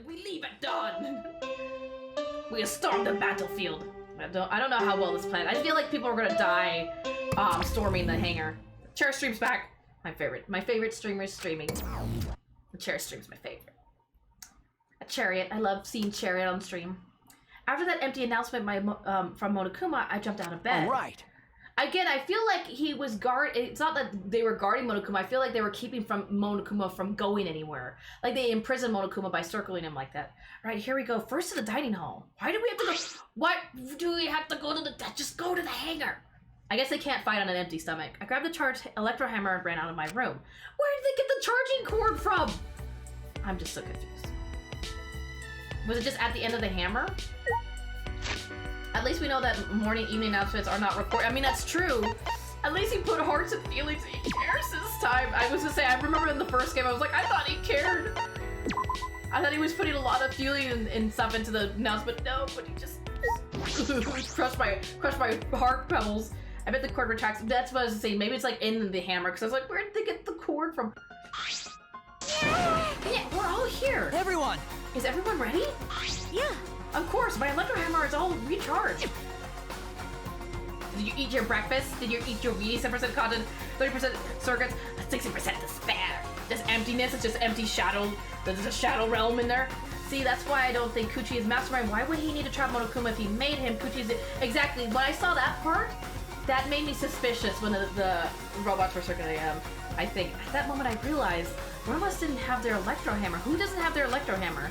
We leave at dawn. We storm the battlefield. I don't know how well this planned. I feel like people are gonna die storming the hangar. Chair stream's back. My favorite streamer's streaming. The chair stream's my favorite. A Chariot. I love seeing Chariot on stream. After that empty announcement from Monokuma, I jumped out of bed. All right. Again, I feel like he was it's not that they were guarding Monokuma. I feel like they were keeping Monokuma from going anywhere. Like they imprisoned Monokuma by circling him like that. All right, here we go. First to the dining hall. Why do we have to go? Why do we have to go to just go to the hangar? I guess they can't fight on an empty stomach. I grabbed the charged electro hammer and ran out of my room. Where did they get the charging cord from? I'm just so confused. Was it just at the end of the hammer? At least we know that morning, evening announcements are not recorded. I mean, that's true. At least he put hearts and feelings. He cares this time. I was gonna say, I remember in the first game, I was like, I thought he cared. I thought he was putting a lot of feeling and stuff into the announcement. No, but he just crushed my heart pebbles. I bet the cord retracts. That's what I was saying. Maybe it's like in the hammer, because I was like, where did they get the cord from? Yeah, we're all here. Everyone! Is everyone ready? Yeah. Of course, my electro hammer is all recharged. Did you eat your breakfast? Did you eat your Wheaties? 7% content, 30% circuits, 60% despair. This emptiness, it's just empty shadow. There's a shadow realm in there. See, that's why I don't think Kuchi is mastermind. Why would he need to trap Monokuma if he made him? Kuchi's exactly. When I saw that part, that made me suspicious when the robots were circulating him. I think at that moment I realized one of us didn't have their electro hammer. Who doesn't have their electro hammer?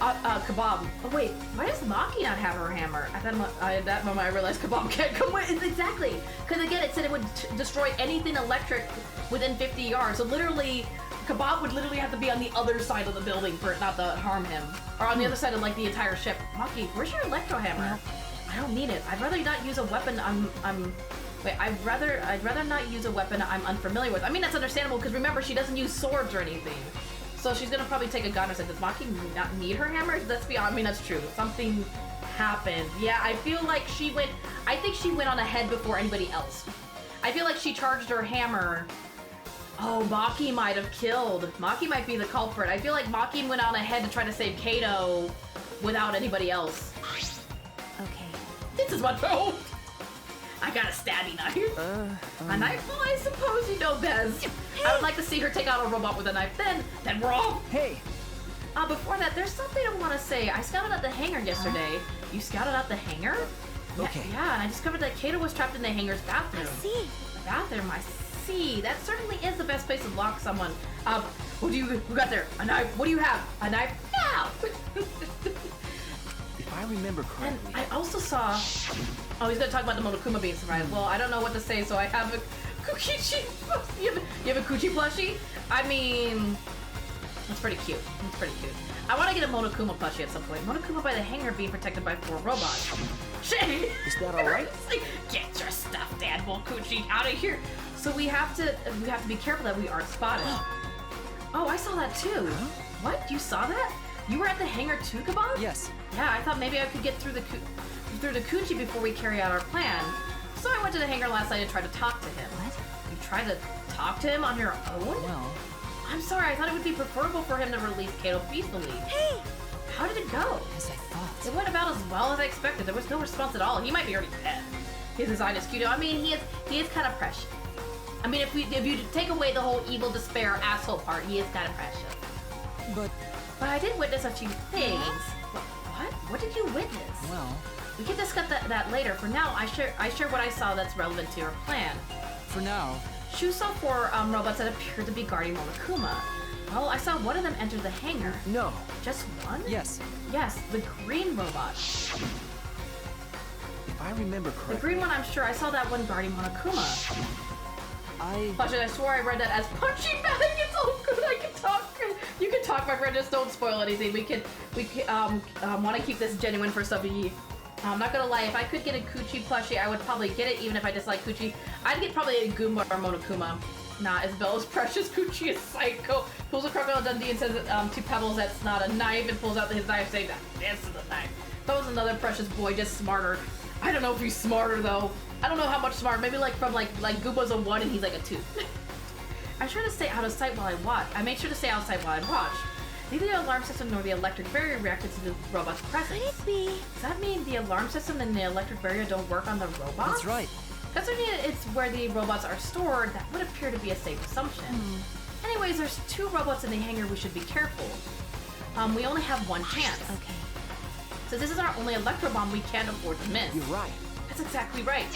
Kebab. Oh wait, why does Maki not have her hammer? At that moment I realized Kebab can't come with. Exactly, because again it said it would destroy anything electric within 50 yards. So literally, Kebab would literally have to be on the other side of the building for it not to harm him, or on the other side of like the entire ship. Maki, where's your electro hammer? I don't need it. I'd rather not use a weapon. I'd rather not use a weapon I'm unfamiliar with. I mean that's understandable because remember she doesn't use swords or anything. So she's gonna probably take a gun or something. Does Maki not need her hammer? Let's be honest. I mean, that's true. Something happened. Yeah, I feel like I think she went on ahead before anybody else. I feel like she charged her hammer. Oh, Maki might have killed. Maki might be the culprit. I feel like Maki went on ahead to try to save Kato without anybody else. Okay. This is what hope. I got a stabby knife. A knife? Well, I suppose you know best. I would like to see her take out a robot with a knife. Then we're off. Hey. Before that, there's something I want to say. I scouted out the hangar yesterday. You scouted out the hangar? Okay. Yeah, and I discovered that Kato was trapped in the hangar's bathroom. I see. The bathroom, I see. That certainly is the best place to lock someone. Who got there? A knife? What do you have? A knife? No! If I remember correctly. And I also saw... Oh, he's gonna talk about the Monokuma being survived. Well, I don't know what to say, so I have a Kukichi. You have a Kuchi plushie? I mean, that's pretty cute. It's pretty cute. I want to get a Monokuma plushie at some point. Monokuma by the hangar being protected by 4 robots. Shit! Is that all right? Get your stuffed animal Kuchi out of here. So we have to be careful that we aren't spotted. Oh, I saw that too. Huh? What? You saw that? You were at the hangar too, Kebab? Yes. Yeah, I thought maybe I could get through the Kuchi before we carry out our plan. So I went to the hangar last night and tried to talk to him. What? You tried to talk to him on your own? Well. I'm sorry, I thought it would be preferable for him to release Kato peacefully. Hey! How did it go? As I thought. It went about as well as I expected. There was no response at all. He might be already dead. His design is cute. I mean, he is kind of precious. I mean, if you take away the whole evil despair asshole part, he is kind of precious. But I did witness a few things. What? What did you witness? well, We can discuss that later. For now, I share what I saw that's relevant to your plan. for now. Shu saw 4 robots that appeared to be guarding Monokuma. Well, I saw one of them enter the hangar. No. Just one? Yes. Yes, the green robot. If I remember correctly. The green one, I'm sure. I saw that one guarding Monokuma. I swore I read that as punching bag. It's all good. I can talk. You can talk, my friend. Just don't spoil anything. We want to keep this genuine for Stuffy. I'm not gonna lie. If I could get a Kuchi plushie, I would probably get it, even if I dislike Kuchi. I'd get probably a Goomba or Monokuma. Nah, Isabella's precious. Kuchi is psycho. Pulls a Crocodile Dundee and says to Pebbles that's not a knife, and pulls out his knife, saying that this is a knife. That was another precious boy, just smarter. I don't know if he's smarter though. I don't know how much smarter. Maybe like from like Goomba's a 1 and he's like a 2. I try to stay out of sight while I watch. I make sure to stay outside while I watch. Neither the alarm system nor the electric barrier reacted to the robot's presence. Could it be? Does that mean the alarm system and the electric barrier don't work on the robots? That's right. Considering it's where the robots are stored, that would appear to be a safe assumption. Anyways, there's 2 robots in the hangar. We should be careful. We only have one chance. Okay. So this is our only electro bomb we can't afford to miss. You're right. That's exactly right.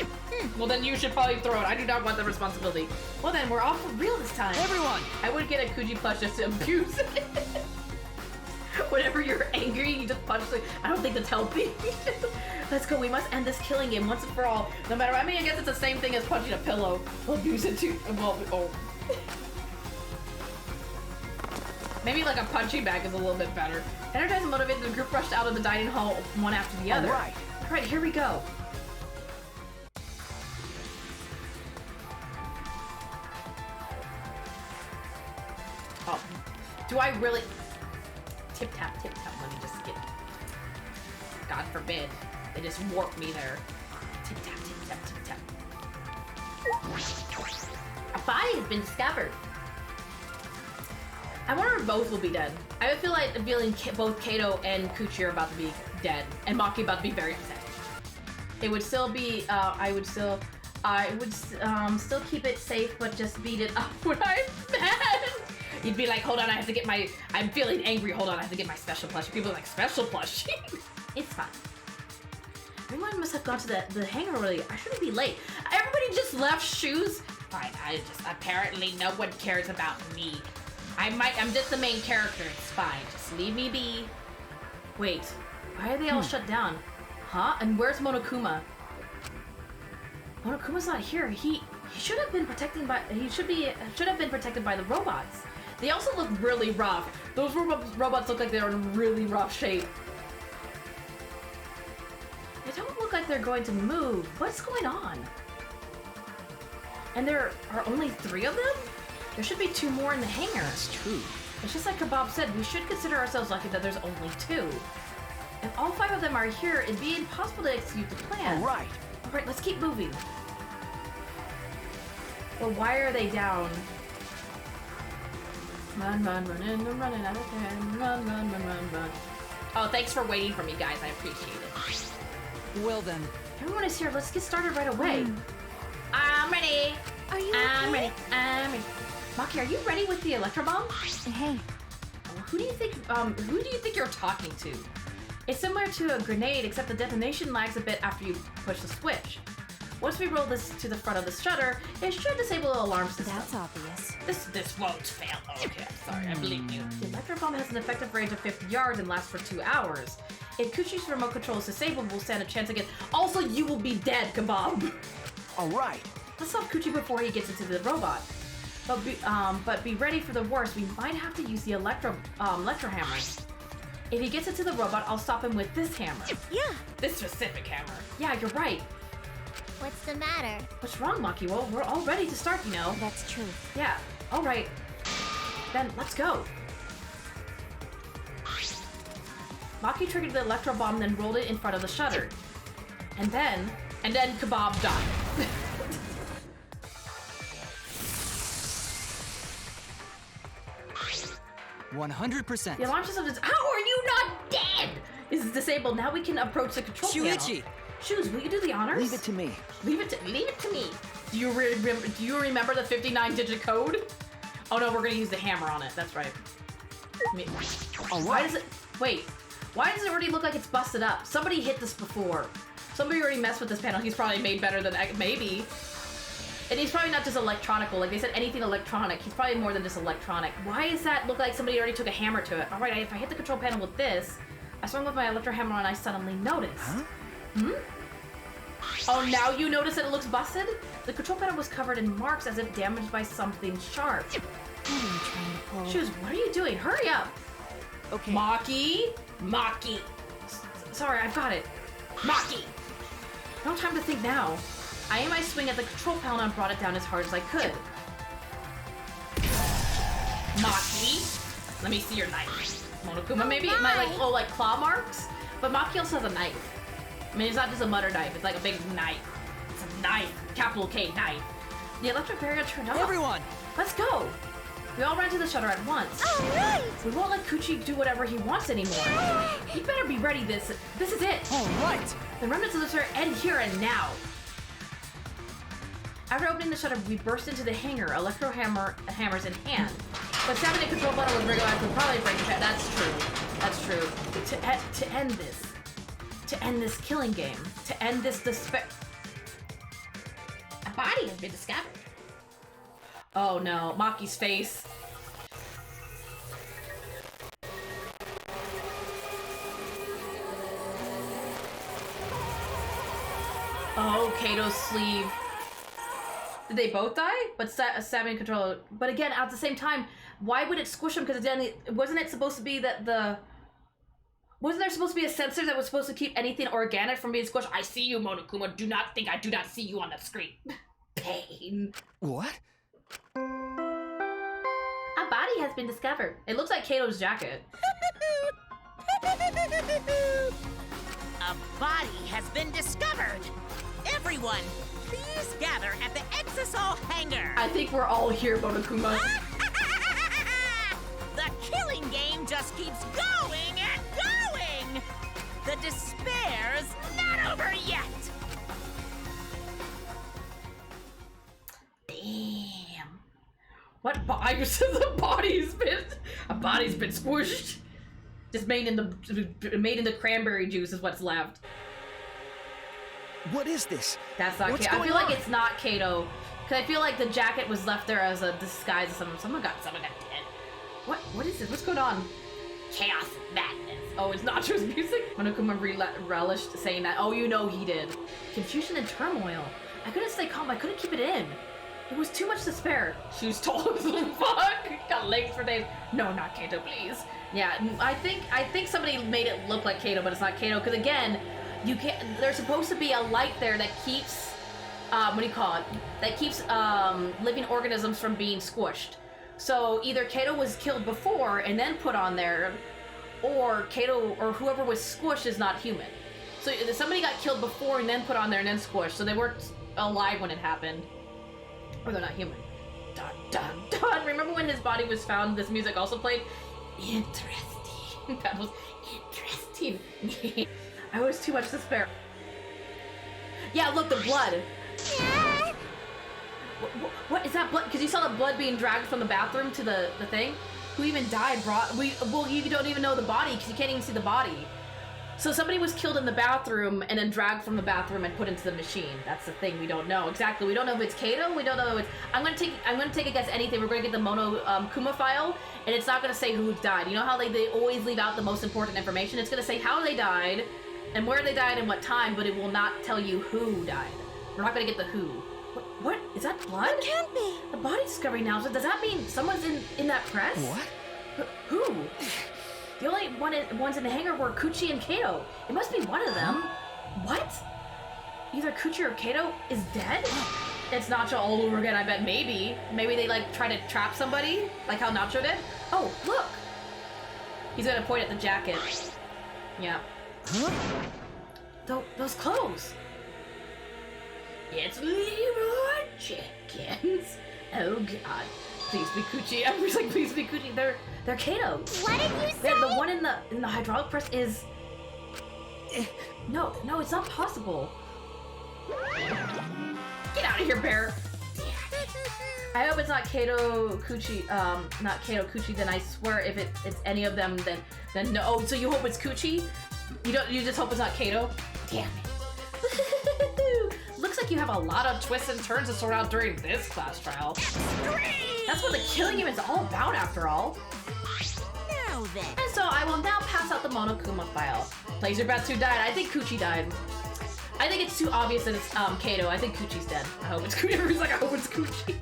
Well, then you should probably throw it. I do not want the responsibility. Well, then we're off for real this time. Everyone! I would get a Kuji plush just to abuse it. Whenever you're angry, you just punch the... I don't think that's healthy. Let's go. We must end this killing game once and for all. No matter... I mean, I guess it's the same thing as punching a pillow. We'll abuse it too. Well, oh. Maybe like a punching bag is a little bit better. Energized and motivated, the group rushed out of the dining hall one after the other. All right, here we go. Oh, do I really... Tip tap, let me just get... God forbid, they just warp me there. Tip tap, tip tap, tip tap. A body has been discovered. I wonder if both will be dead. I feel like both Kato and Kuchi are about to be dead, and Maki about to be very upset. It would still be, I would still keep it safe, but just beat it up when I'm mad. You'd be like, hold on, I have to get my, I'm feeling angry, hold on, I have to get my special plushie. People are like, special plushie? It's fine. Everyone must have gone to the hangar early. I shouldn't be late. Everybody just left shoes? Fine, apparently no one cares about me. I'm just the main character, it's fine. Just leave me be. Wait, why are they all shut down? Huh? And where's Monokuma? Monokuma's not here. He should have been protected by the robots. They also look really rough. Those robots look like they're in really rough shape. They don't look like they're going to move. What's going on? And there are only 3 of them? There should be 2 more in the hangar. That's true. It's just like Kebab said, we should consider ourselves lucky that there's only 2. If all 5 of them are here, it'd be impossible to execute the plan. All right. Alright, let's keep moving. Well, why are they down? Run, I'm running out of time. Run. Oh, thanks for waiting for me, guys. I appreciate it. Well then. Everyone is here. Let's get started right away. I'm ready. Are you I'm okay? ready. Maki, are you ready with the electro bomb? Hey. Who do you think you're talking to? It's similar to a grenade, except the detonation lags a bit after you push the switch. Once we roll this to the front of the shutter, it should disable the alarm system. That's obvious. This won't fail. Okay, I'm sorry, I believe you. The electro bomb has an effective range of 50 yards and lasts for 2 hours. If Kuchi's remote control is disabled, we'll stand a chance against. Also, you will be dead, Kebab. All right. Let's stop Kuchi before he gets into the robot. But be ready for the worst. We might have to use the electro hammer. If he gets into the robot, I'll stop him with this hammer. Yeah. This specific hammer. Yeah, you're right. What's the matter? What's wrong, Maki? Well, we're all ready to start, you know. That's true. Yeah. All right. Then let's go. Maki triggered the electro bomb, then rolled it in front of the shutter. And then Kebab died. 100%. The alarm system is. How are you not dead? Is disabled. Now we can approach the control panel. Shuichi! Shoes, will you do the honors? Leave it to me. Leave it to me. Do you remember the 59-digit code? Oh no, we're gonna use the hammer on it. That's right. Why does it? Wait. Why does it already look like it's busted up? Somebody hit this before. Somebody already messed with this panel. He's probably made better than maybe. And he's probably not just electronical. Like they said, anything electronic. He's probably more than just electronic. Why does that look like somebody already took a hammer to it? All right, if I hit the control panel with this, I swung with my electro hammer and I suddenly noticed. Huh? Oh, now you notice that it looks busted? The control panel was covered in marks as if damaged by something sharp. What are you trying to pull? Shoes, what are you doing? Hurry up! Okay. Maki! Sorry, I've got it. Maki! No time to think now. I aimed my swing at the control panel and brought it down as hard as I could. Maki! Let me see your knife. Monokuma, maybe it might like claw marks? But Maki also has a knife. I mean, it's not just a butter knife, it's like a big knife. It's a knife. Capital K, knife. The electric barrier turned off. Everyone! Let's go! We all ran to the shutter at once. Alright! We won't let Kuchi do whatever he wants anymore. You better be ready. This is it. All right. The remnants of the shutter end here and now. After opening the shutter, we burst into the hangar, hammers in hand. But tapping the control button with regular eyes would probably break the pad. That's true. To end this. To end this killing game. To end this despair. A body has been discovered. Oh no, Maki's face. Oh, Kato's sleeve. Did they both die? But stabbing control. But again, at the same time, why would it squish him? Because then wasn't it supposed to be that wasn't there supposed to be a sensor that was supposed to keep anything organic from being squished? I see you, Monokuma. Do not think I do not see you on the screen. Pain. What? A body has been discovered. It looks like Kato's jacket. A body has been discovered. Everyone, please gather at the Exisol hangar. I think we're all here, Monokuma. The killing game just keeps going and going. The despair's not over yet. Damn. What body? A body's been squished. Just made in the cranberry juice is what's left. What is this? That's not Kato. I feel like it's not Kato. Cause I feel like the jacket was left there as a disguise of someone. Someone got dead. What is it? What's going on? Chaos madness. Oh, it's Nacho's music? Monokuma relished saying that. Oh, you know he did. Confusion and turmoil. I couldn't stay calm. I couldn't keep it in. It was too much to spare. She was tall as fuck. Got legs for days. No, not Kato, please. Yeah, I think somebody made it look like Kato, but it's not Kato. Because again, you can't. There's supposed to be a light there that keeps, what do you call it? That keeps living organisms from being squished. So either Kato was killed before and then put on there, or Kato or whoever was squished is not human. So somebody got killed before and then put on there and then squished. So they weren't alive when it happened, or they're not human. Dun dun dun. Remember when his body was found? This music also played. Interesting. That was interesting. I was too much to spare. Yeah, look, the blood. What is that blood? Because you saw the blood being dragged from the bathroom to the thing. Who even died? Well, you don't even know the body because you can't even see the body. So somebody was killed in the bathroom and then dragged from the bathroom and put into the machine. That's the thing we don't know exactly. We don't know if it's Kato. We don't know if it's. I'm gonna take a guess. Anything. We're gonna get the Kuma file, and it's not gonna say who died. You know how they always leave out the most important information. It's gonna say how they died, and where they died and what time, but it will not tell you who died. We're not gonna get the who. What? Is that blood? It can't be. The body discovery now. So does that mean someone's in that press? What? Who? The only ones in the hangar were Kuchi and Kato. It must be one of them. What? Either Kuchi or Kato is dead? It's Nacho all over again, I bet. Maybe they like try to trap somebody, like how Nacho did. Oh, look! He's gonna point at the jacket. Yeah. Huh? Those clothes. It's Leroy Jenkins. Oh God. Please be Kuchi. I'm just like, please be Kuchi. They're Kato. What did you say? The one in the hydraulic press is. No, it's not possible. Get out of here, bear. I hope it's not Kato Kuchi. Not Kato Kuchi. Then I swear, if it's any of them, then no. Oh, so you hope it's Kuchi? You just hope it's not Kato? Damn it. Looks like you have a lot of twists and turns to sort out during this class trial. That's what the killing game is all about, after all. Now then. And so I will now pass out the Monokuma file. Place your bets who died. I think Kuchi died. I think it's too obvious that it's Kato. I think Kuchi's dead. I hope it's Kuchi. Everybody's like, I hope it's Kuchi.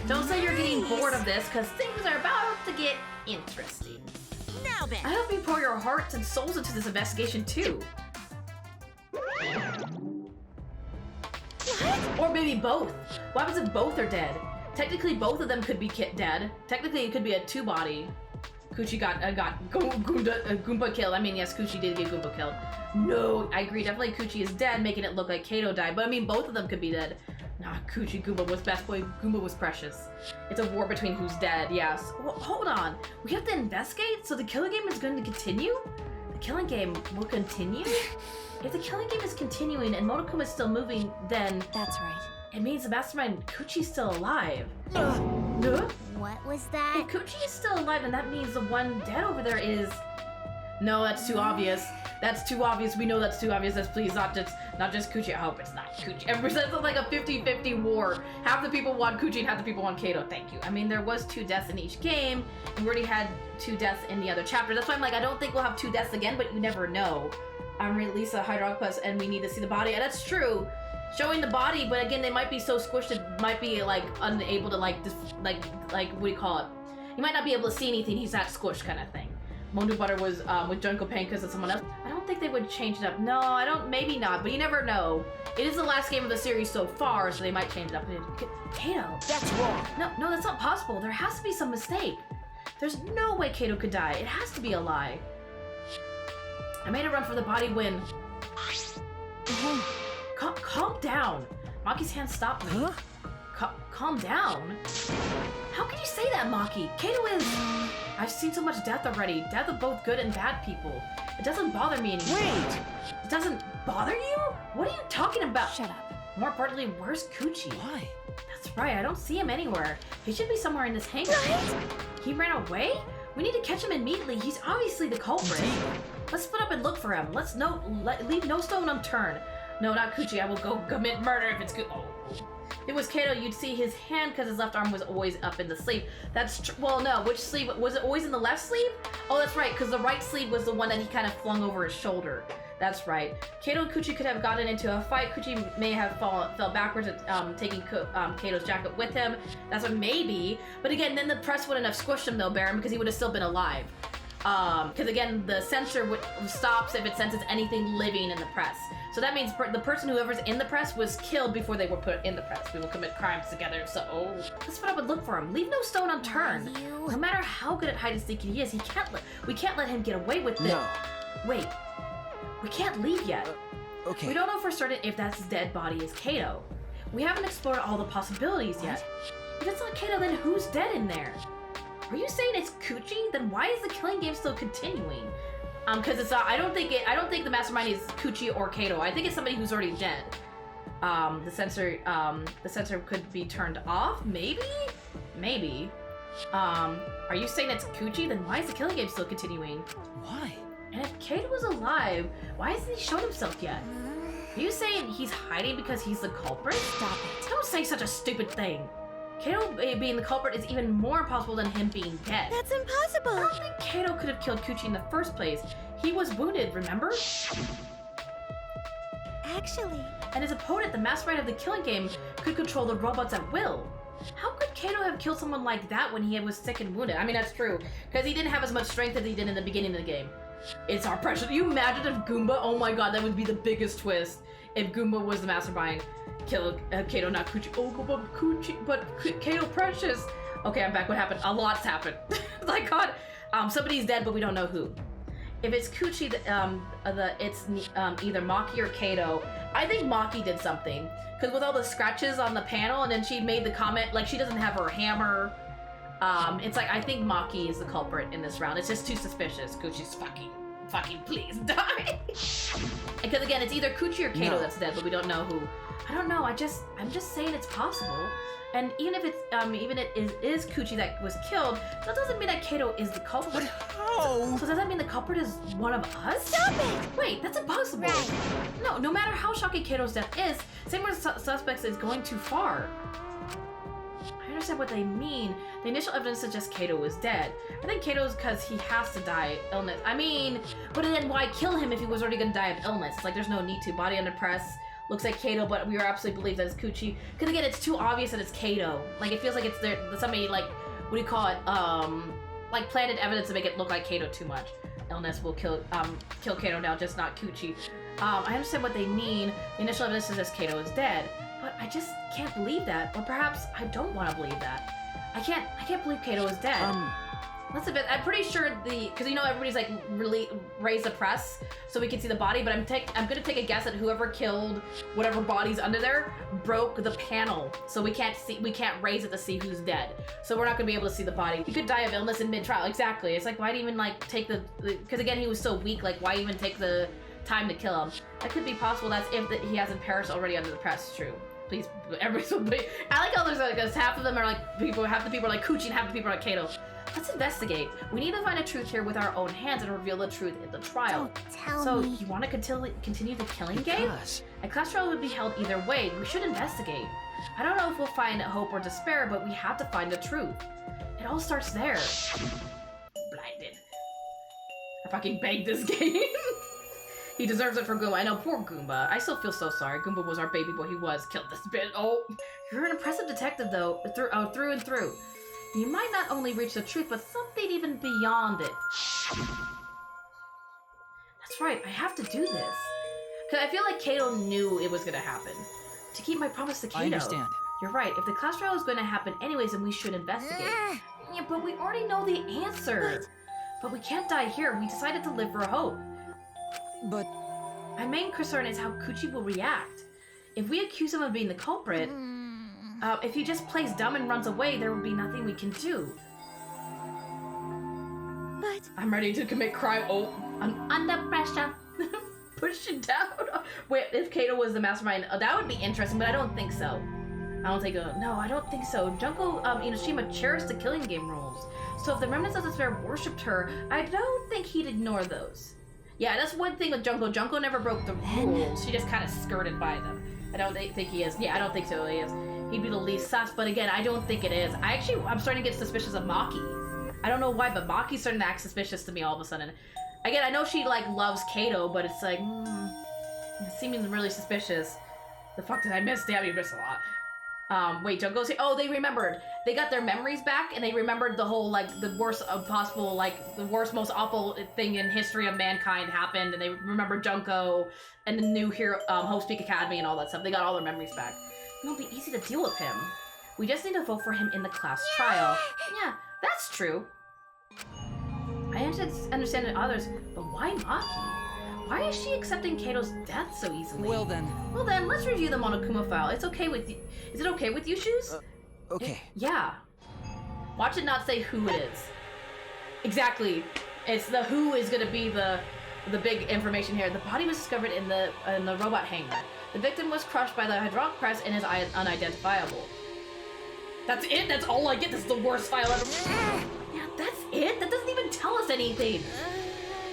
Don't say you're getting bored of this, because things are about to get interesting. Now then. I hope you pour your hearts and souls into this investigation too. Or maybe both. What happens if both are dead? Technically, both of them could be dead. Technically, it could be a two-body. Kuchi got Goomba killed. I mean, yes, Kuchi did get Goomba killed. No, I agree. Definitely Kuchi is dead, making it look like Kato died. But I mean, both of them could be dead. Nah, Kuchi, Goomba was best boy, Goomba was precious. It's a war between who's dead, yes. Well, hold on. We have to investigate? So the killing game is going to continue? The killing game will continue? If the killing game is continuing and Monokuma is still moving, then... That's right. It means the mastermind Kuchi's still alive. What was that? If Kuchi is still alive, then that means the one dead over there is... No, that's too obvious. That's too obvious. We know that's too obvious. That's please not just Kuchi. I hope it's not Kuchi. It presents like a 50-50 war. Half the people want Kuchi and half the people want Kato. Thank you. I mean, there was 2 deaths in each game, and we already had 2 deaths in the other chapter. That's why I'm like, I don't think we'll have 2 deaths again, but you never know. I'm release a Hydroquest, and we need to see the body. And that's true. Showing the body, but again, they might be so squished, it might be like unable to like what do you call it? You might not be able to see anything. He's that squished kind of thing. Mondu Butter was with Junko Pain because of someone else. I don't think they would change it up. No, I don't. Maybe not, but you never know. It is the last game of the series so far, so they might change it up. Kato. That's wrong. No, that's not possible. There has to be some mistake. There's no way Kato could die. It has to be a lie. I made a run for the body when... Calm down. Maki's hand stopped me. Huh? Calm down? How can you say that, Maki? Kato is... I've seen so much death already. Death of both good and bad people. It doesn't bother me anymore. Wait! It doesn't bother you? What are you talking about? Shut up. More importantly, where's Kuchi? Why? That's right, I don't see him anywhere. He should be somewhere in this hangar. He ran away? We need to catch him immediately. He's obviously the culprit. Let's split up and look for him. Leave no stone unturned. No, not Kuchi. I will go commit murder if it's good. Oh. If it was Kato, you'd see his hand because his left arm was always up in the sleeve. That's well, no. Which sleeve? Was it always in the left sleeve? Oh, that's right, because the right sleeve was the one that he kind of flung over his shoulder. That's right. Kato and Kuchi could have gotten into a fight. Kuchi may have fell backwards at taking Kato's jacket with him. That's what maybe. But again, then the press wouldn't have squished him though, Baron, because he would have still been alive. Because again, the sensor stops if it senses anything living in the press. So that means the person whoever's in the press was killed before they were put in the press. We will commit crimes together, so let's put up and look for him. Leave no stone unturned. No matter how good at hide and seek he is, we can't let him get away with this. No. Wait, we can't leave yet. Okay. We don't know for certain if that dead body is Kato. We haven't explored all the possibilities yet. If it's not Kato, then who's dead in there? Are you saying it's Kuchi? Then why is the killing game still continuing? Because it's I don't think the mastermind is Kuchi or Kato. I think it's somebody who's already dead. The sensor could be turned off, maybe? Are you saying it's Kuchi? Then why is the killing game still continuing? Why? And if Kato was alive, why hasn't he shown himself yet? Are you saying he's hiding because he's the culprit? Stop it. Don't say such a stupid thing. Kato being the culprit is even more impossible than him being dead. That's I impossible. don't think Kato could have killed Kuchi in the first place. He was wounded, remember? Actually, And his opponent, the mastermind of the killing game, could control the robots at will. How could Kato have killed someone like that when he was sick and wounded? I mean, that's true, because he didn't have as much strength as he did in the beginning of the game. It's our precious. Can you imagine if Goomba? Oh my god, that would be the biggest twist. If Goomba was the mastermind, kill Kato, not Kuchi. Oh, but Kato precious. Okay, I'm back. What happened? A lot's happened. My god. Somebody's dead, but we don't know who. If it's Kuchi, it's either Maki or Kato. I think Maki did something. Because with all the scratches on the panel, and then she made the comment, like, she doesn't have her hammer. It's like, I think Maki is the culprit in this round. It's just too suspicious. Kuchi's fucking please die. Because again, it's either Kuchi or Kato that's dead, but we don't know who. I don't know, I'm just saying it's possible. And even if it's, even it is Kuchi that was killed, that doesn't mean that Kato is the culprit. But how? So does that mean the culprit is one of us? stop it. Wait, that's impossible. Right. No matter how shocking Kato's death is, same with suspects is going too far. I understand what they mean. The initial evidence suggests Kato was dead. I think Kato's because he has to die of illness. I mean, but then why kill him if he was already gonna die of illness? It's like there's no need to. Body under press. Looks like Kato, but we are absolutely believe that it's Kuchi. Because again, it's too obvious that it's Kato. Like, it feels like it's there, somebody, like, what do you call it? Like, planted evidence to make it look like Kato too much. Illness will kill Kato now, just not Kuchi. I understand what they mean. The initial evidence suggests Kato is dead. But I just can't believe that. Or perhaps I don't want to believe that. I can't believe Kato is dead. Let's admit, I'm pretty sure because you know everybody's like really raise the press so we can see the body, but I'm gonna take a guess that whoever killed whatever body's under there broke the panel, so we can't raise it to see who's dead. So we're not gonna be able to see the body. He could die of illness in mid-trial. Exactly. It's like, why'd even like take because again he was so weak. Like, why even take the time to kill him? That could be possible. That's if he hasn't perished already under the press. True. Please, everybody. I like how there's like half of them are like people, half the people are like Coochie, and half the people are like Kato. Let's investigate. We need to find the truth here with our own hands and reveal the truth in the trial. Don't tell So, me. you want to continue the killing game? Because A class trial would be held either way. We should investigate. I don't know if we'll find hope or despair, but we have to find the truth. It all starts there. Blinded. I fucking begged this game. He deserves it for Goomba. I know, poor Goomba. I still feel so sorry. Goomba was our baby boy. He was. Killed this bitch. Oh. You're an impressive detective, though. Through and through. You might not only reach the truth, but something even beyond it. That's right, I have to do this. Because I feel like Kato knew it was going to happen. To keep my promise to Kato. I understand. You're right, if the class trial is going to happen anyways, then we should investigate. Yeah, but we already know the answer. But we can't die here. We decided to live for hope. But My main concern is how Coochie will react. If we accuse him of being the culprit, if he just plays dumb and runs away, there will be nothing we can do. But I'm ready to commit crime. Oh, I'm under pressure. Push it down. Wait, if Kato was the mastermind, that would be interesting, but I don't think so. I don't think so. Junko Inoshima cherished the killing game rules. So if the remnants of despair worshipped her, I don't think he'd ignore those. Yeah, that's one thing with Junko. Junko never broke the rules. She just kind of skirted by them. I don't think he is. Yeah, I don't think so. He is. He'd be the least sus, but again, I don't think it is. I'm starting to get suspicious of Maki. I don't know why, but Maki's starting to act suspicious to me all of a sudden. Again, I know she like loves Kato, but it's like, it seems really suspicious. The fuck did I miss? Damn, you missed a lot. Wait, Junko's here. Oh, they remembered. They got their memories back, and they remembered the whole, like, the worst of possible, like, the worst, most awful thing in history of mankind happened, and they remembered Junko and the new hero, Hope Speak Academy and all that stuff. They got all their memories back. It'll be easy to deal with him. We just need to vote for him in the class trial. Yeah, that's true. I understand it others, but why Maki? Why is she accepting Kato's death so easily? well then. Well then, let's review the Monokuma file. It's okay with you. Is it okay with you, Shoes? Okay. Yeah. Watch it not say who it is. Exactly. It's the who is gonna be the big information here. The body was discovered in the robot hangar. The victim was crushed by the hydraulic press and is unidentifiable. That's it? That's all I get? This is the worst file ever. Yeah, that's it? That doesn't even tell us anything.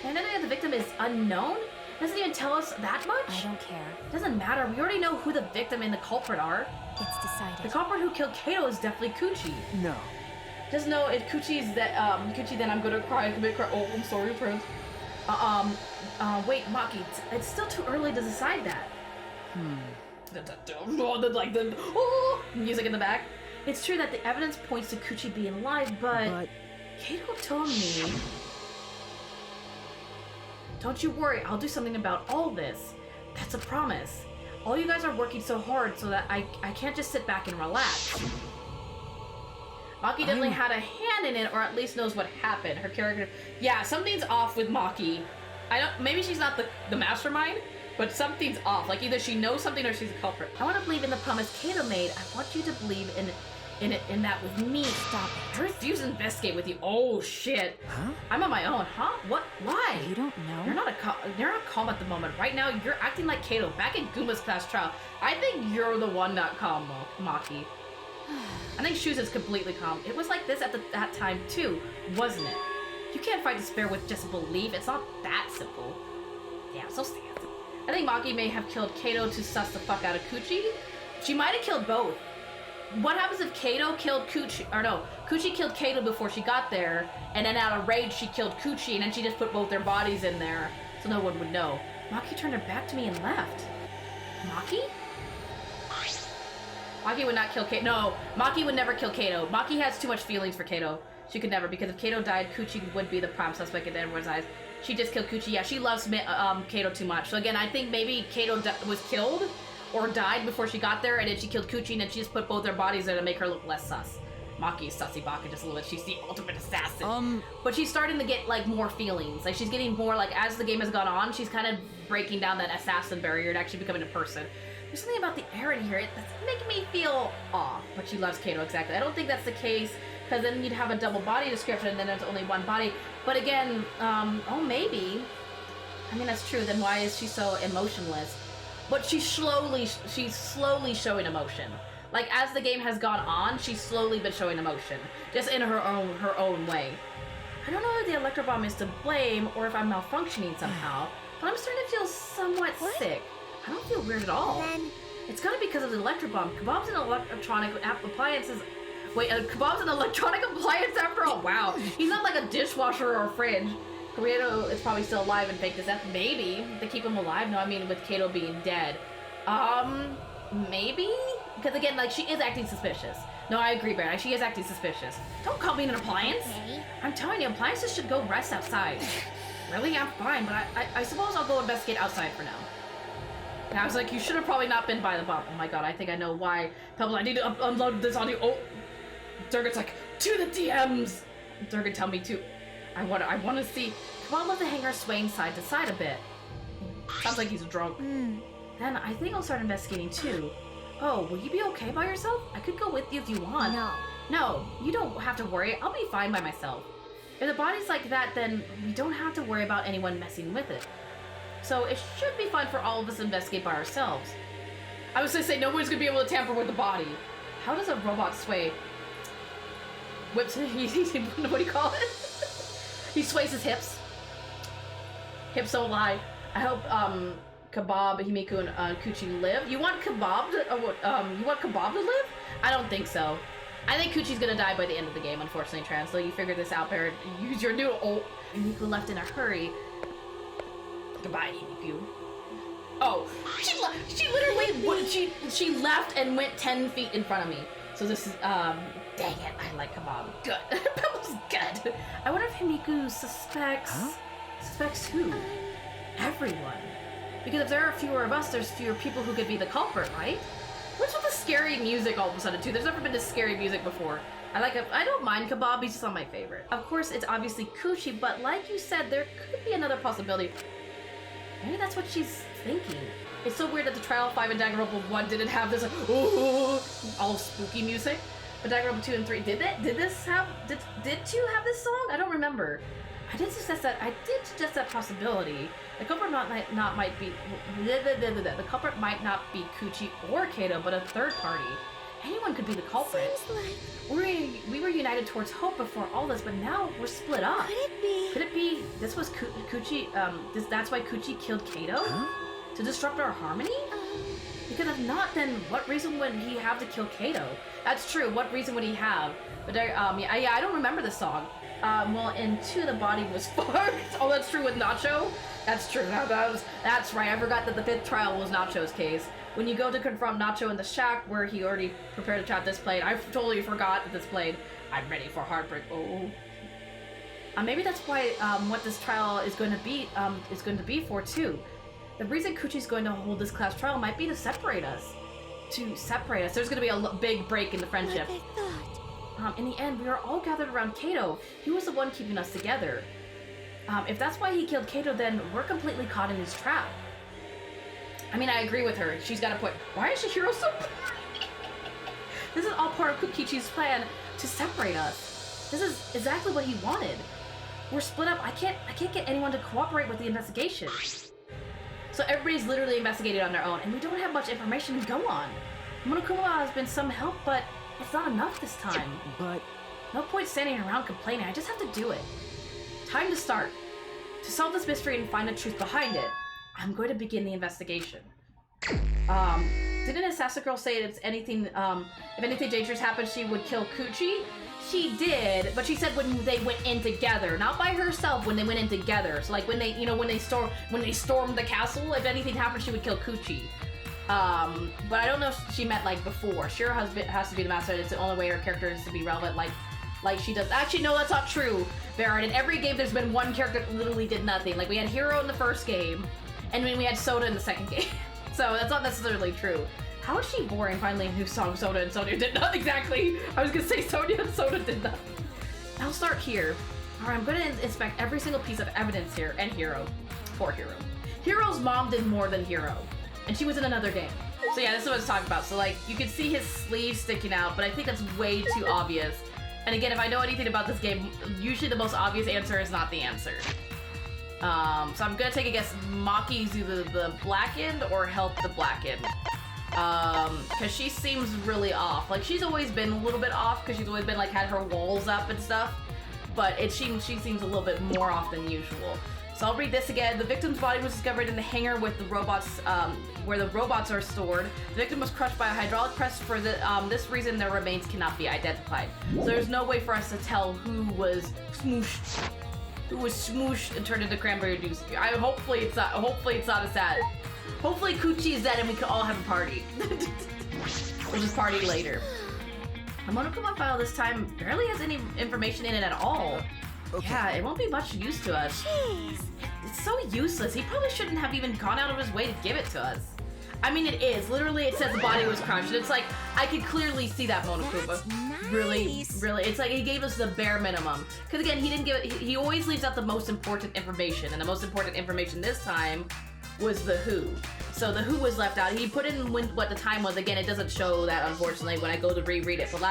The identity of the victim is unknown? Doesn't even tell us that much? I don't care. Doesn't matter. We already know who the victim and the culprit are. It's decided. The culprit who killed Kato is definitely Coochie. No. Just know if Coochie's that Coochie, then I'm gonna cry and commit crime. Oh, I'm sorry, Prince. Wait, Maki, it's still too early to decide that. Like the music in the back. It's true that the evidence points to Coochie being alive, but Kato told me. Don't you worry, I'll do something about all this. That's a promise. All you guys are working so hard so that I can't just sit back and relax. Maki definitely had a hand in it, or at least knows what happened. Her character, yeah, something's off with Maki. Maybe she's not the mastermind, but something's off. Like either she knows something or she's a culprit. I want to believe in the promise Kato made. I want you to believe in that with me. Stop it. I refuse to investigate with you. Oh shit. Huh? I'm on my own. Huh? What? Why? You don't know? You're not calm at the moment. Right now, you're acting like Kato back in Gooma's class trial. I think you're the one not calm, Maki. I think Shoes is completely calm. It was like this at that time too, wasn't it? You can't fight despair with just belief. It's not that simple. Yeah, so stand. I think Maki may have killed Kato to suss the fuck out of Coochie. She might have killed both. What happens if Kato killed Coochie, or no, Coochie killed Kato before she got there, and then out of rage she killed Coochie, and then she just put both their bodies in there, so no one would know. Maki turned her back to me and left. Maki? Maki would not kill Kato. No, Maki would never kill Kato. Maki has too much feelings for Kato. She could never, because if Kato died, Coochie would be the prime suspect in everyone's eyes. She just killed Coochie. Yeah, she loves Kato too much. So again, I think maybe Kato was killed or died before she got there, and then she killed Coochie, and then she just put both their bodies there to make her look less sus. Maki's Sasibaka just a little bit. She's the ultimate assassin. But she's starting to get, like, more feelings. Like, she's getting more, like, as the game has gone on, she's kind of breaking down that assassin barrier and actually becoming a person. There's something about the air in here that's making me feel off. But she loves Kato, exactly. I don't think that's the case, because then you'd have a double body description, and then there's only one body. But again, oh, maybe. I mean, that's true. Then why is she so emotionless? But she's slowly showing emotion. Like, as the game has gone on, she's slowly been showing emotion, just in her own way. I don't know if the electro bomb is to blame or if I'm malfunctioning somehow, but I'm starting to feel somewhat sick. I don't feel weird at all. It's gotta be because of the electro bomb. Kebab's an electronic appliance. Wait, Kebab's an electronic appliance after all? Wow. He's not like a dishwasher or a fridge. Kato is probably still alive and faked his death. Maybe. They keep him alive? No, I mean with Kato being dead. Maybe? Because again, like, she is acting suspicious. No, I agree, Baron. She is acting suspicious. Don't call me an appliance. Okay. I'm telling you, appliances should go rest outside. Really? I'm fine, but I suppose I'll go investigate outside for now. And I was like, you should have probably not been by the bomb. Oh my god, I think I know why. Pebble, I need to unload this on you. Oh! Durgan's like, to the DMs! Durgan, tell me to. I want to see. Come on, let the hanger swaying side to side a bit. Sounds like he's drunk. Then I think I'll start investigating too. Oh, will you be okay by yourself? I could go with you if you want. No. No, you don't have to worry. I'll be fine by myself. If the body's like that, then we don't have to worry about anyone messing with it. So it should be fun for all of us to investigate by ourselves. I was gonna say, no one's gonna be able to tamper with the body. How does a robot sway? Whips, what do you call it? He sways his hips. Hips don't lie. I hope, Kebab, Himiku, and Kuchi live. You want Kebab to live? I don't think so. I think Kuchi's gonna die by the end of the game, unfortunately, Trans. So you figured this out, Barrett. Use your new ult. Himiku left in a hurry. Goodbye, Himiku. Oh, she literally she left and went 10 feet in front of me. So this is dang it, I like Kebab. Good. Pebble's good. I wonder if Himiku suspects suspects who? Everyone. Because if there are fewer of us, there's fewer people who could be the culprit, right? What's with the scary music all of a sudden, too? There's never been this scary music before. I don't mind Kebab, he's just not my favorite. Of course, it's obviously Kuchi, but like you said, there could be another possibility. Maybe that's what she's thinking. It's so weird that the Trial 5 and Danganronpa 1 didn't have this, all spooky music. But Danganronpa 2 and 3, did 2 have this song? I don't remember. I did suggest that possibility. The culprit might not be Kuchi or Kato, but a third party. Anyone could be the culprit. We were united towards hope before all this, but now we're split up. Could it be this was Kuchi? That's why Kuchi killed Kato to disrupt our harmony? Because if not, then what reason would he have to kill Kato? That's true. What reason would he have? But I don't remember the song. Well, in 2, the body was fucked. Oh, that's true with Nacho. That's true. That's right. I forgot that the 5th trial was Nacho's case. When you go to confront Nacho in the shack where he already prepared to trap this blade, I totally forgot that this blade. I'm ready for heartbreak. Oh. Maybe that's why what this trial is going to be for too. The reason Kuchi's going to hold this class trial might be to separate us. There's going to be a big break in the friendship. In the end, we are all gathered around Kato. He was the one keeping us together. If that's why he killed Kato, then we're completely caught in his trap. I mean, I agree with her. She's got a point. Why is Shihiro so... This is all part of Kukichi's plan to separate us. This is exactly what he wanted. We're split up. I can't get anyone to cooperate with the investigation. So everybody's literally investigating on their own, and we don't have much information to go on. Monokuma has been some help, but it's not enough this time. But... No point standing around complaining. I just have to do it. Time to start. To solve this mystery and find the truth behind it, I'm going to begin the investigation. Didn't Assassin Girl say if anything dangerous happened, she would kill Kuchi? She did, but she said when they went in together, not by herself. When they went in together, so like when they stormed the castle, if anything happened, she would kill Kuchi. But I don't know if she meant like before. Shiro has to be the master. It's the only way her character is to be relevant, like she does. Actually, no, that's not true, Baron. In every game, there's been one character that literally did nothing. Like we had Hiro in the first game, and then we had Soda in the second game. So that's not necessarily true. How is she boring? Finally, a new song. Soda and Sonia did not exactly. I was gonna say Sonia and Soda did not. I'll start here. All right, I'm gonna inspect every single piece of evidence here, and Hero. Poor Hero. Hero's mom did more than Hero, and she was in another game. So yeah, this is what I was talking about. So like, you can see his sleeve sticking out, but I think that's way too obvious. And again, if I know anything about this game, usually the most obvious answer is not the answer. So I'm gonna take a guess. Maki's either the blackened or helped the blackened. Cause she seems really off. Like, she's always been a little bit off because she's always been like had her walls up and stuff. But she seems a little bit more off than usual. So I'll read this again. The victim's body was discovered in the hangar with the robots, where the robots are stored. The victim was crushed by a hydraulic press. For this reason, their remains cannot be identified. So there's no way for us to tell who was smooshed and turned into cranberry juice. Hopefully it's not as sad. Hopefully Coochie is dead and we can all have a party. We'll just party later. The Monokuma file this time barely has any information in it at all. Okay. Yeah, it won't be much use to us. Jeez. It's so useless. He probably shouldn't have even gone out of his way to give it to us. I mean, it is. Literally, it says the body was crushed. And it's like, I could clearly see that Monokuma. Nice. Really. It's like he gave us the bare minimum. Because again, he didn't give it, he always leaves out the most important information. And the most important information this time was the who. So the who was left out. He put in what the time was. Again, it doesn't show that, unfortunately, when I go to reread it. But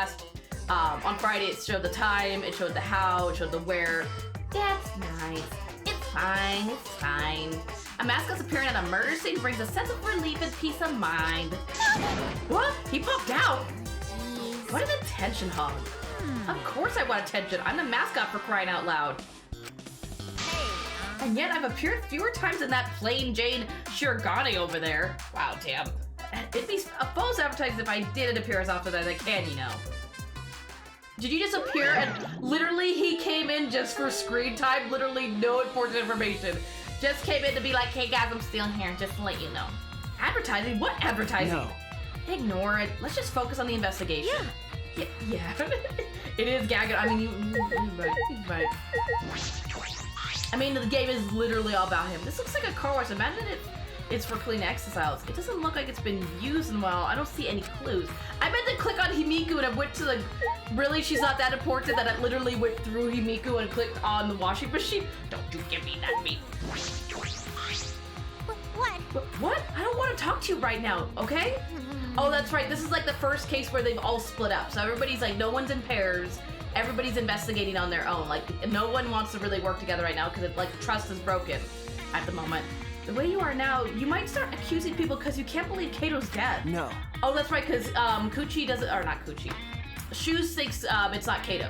on Friday, it showed the time, it showed the how, it showed the where. That's nice. It's fine, it's fine. A mascot's appearing at a murder scene brings a sense of relief and peace of mind. What? He popped out? Jeez. What an attention hog. Of course I want attention. I'm the mascot, for crying out loud. And yet I've appeared fewer times than that plain Jane Shirogane over there. Wow, damn. It'd be a false advertising if I didn't appear as often as I can, you know. Did you just appear and literally he came in just for screen time? Literally no important information. Just came in to be like, hey guys, I'm still here, just to let you know. Advertising? What advertising? No. Ignore it. Let's just focus on the investigation. Yeah. It is gagging. I mean, he's right. I mean, the game is literally all about him. This looks like a car wash. Imagine it's for clean exercise. It doesn't look like it's been used in a while. I don't see any clues. I meant to click on Himiku and I went to the... Really? She's not that important that I literally went through Himiku and clicked on the washing machine? Don't you give me that meat. What? What? I don't want to talk to you right now, okay? Oh, that's right. This is like the first case where they've all split up. So everybody's like, no one's in pairs. Everybody's investigating on their own. Like, no one wants to really work together right now because like trust is broken at the moment. The way you are now, you might start accusing people because you can't believe Kato's dead. No. Oh, that's right, because Coochie doesn't, or not Coochie. Shoes thinks it's not Kato.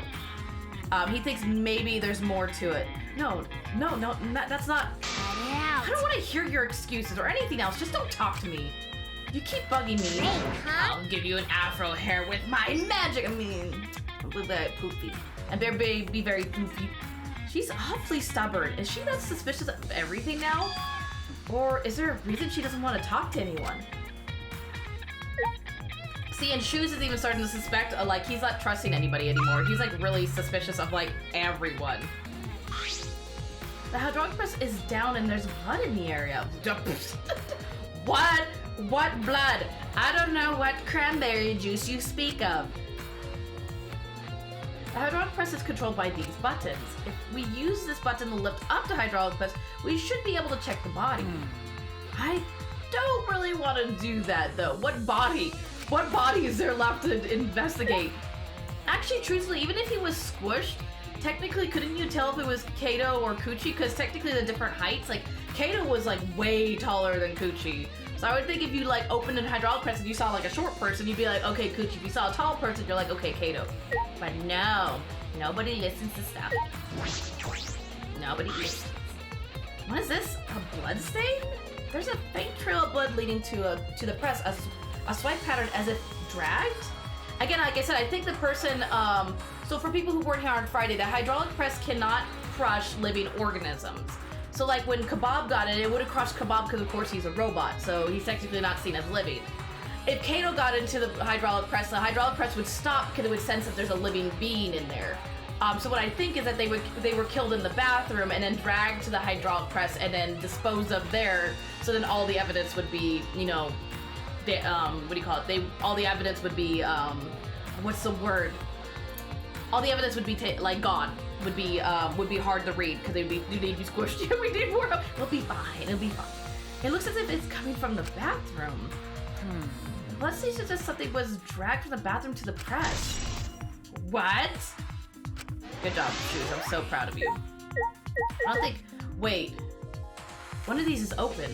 He thinks maybe there's more to it. No, that's not. I don't want to hear your excuses or anything else. Just don't talk to me. You keep bugging me. Hey, huh? I'll give you an afro hair with my magic. I mean, I'm very poofy. And be very poofy. She's awfully stubborn. Is she that suspicious of everything now? Or is there a reason she doesn't want to talk to anyone? See, and Shoes is even starting to suspect, like, he's not trusting anybody anymore. He's, like, really suspicious of, like, everyone. The hydraulic press is down and there's blood in the area. What? What blood? I don't know what cranberry juice you speak of. The hydraulic press is controlled by these buttons. If we use this button to lift up the hydraulic press, we should be able to check the body. I don't really want to do that, though. What body? What body is there left to investigate? Actually, truthfully, even if he was squished, technically, couldn't you tell if it was Kato or Coochie? Because technically they're different heights. Like, Kato was, like, way taller than Coochie. So I would think if you, like, opened a hydraulic press and you saw, like, a short person, you'd be like, okay, Coochie. If you saw a tall person, you're like, okay, Kato. But no, nobody listens to stuff. Nobody listens. What is this? A blood stain? There's a faint trail of blood leading to the press. A swipe pattern as if dragged? Again, like I said, I think the person, so for people who weren't here on Friday, the hydraulic press cannot crush living organisms. So like when Kebab got it would have crushed Kebab because of course he's a robot, so he's technically not seen as living. If Kato got into the hydraulic press would stop because it would sense that there's a living being in there. So what I think is that they were killed in the bathroom and then dragged to the hydraulic press and then disposed of there, so then all the evidence would be, you know, what do you call it? All the evidence would be what's the word? All the evidence would be like gone. Would be hard to read because they'd be squished. We need more. It'll be fine. It'll be fine. It looks as if it's coming from the bathroom. Let's see if just something was dragged from the bathroom to the press. What? Good job, Shoes. I'm so proud of you. I don't think. Wait. One of these is open.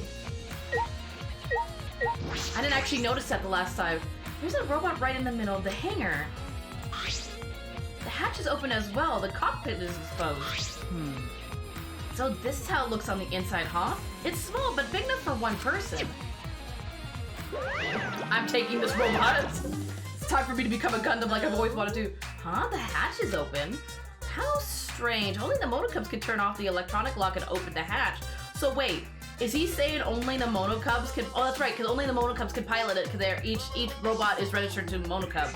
I didn't actually notice that the last time. There's a robot right in the middle of the hangar. The hatch is open as well. The cockpit is exposed. So this is how it looks on the inside, huh? It's small, but big enough for one person. I'm taking this robot. It's time for me to become a Gundam like I've always wanted to. Huh? The hatch is open? How strange. Only the Monocubs can turn off the electronic lock and open the hatch. So wait, is he saying only the Monocubs can... Oh, that's right, because only the Monocubs can pilot it, because each robot is registered to Monocub.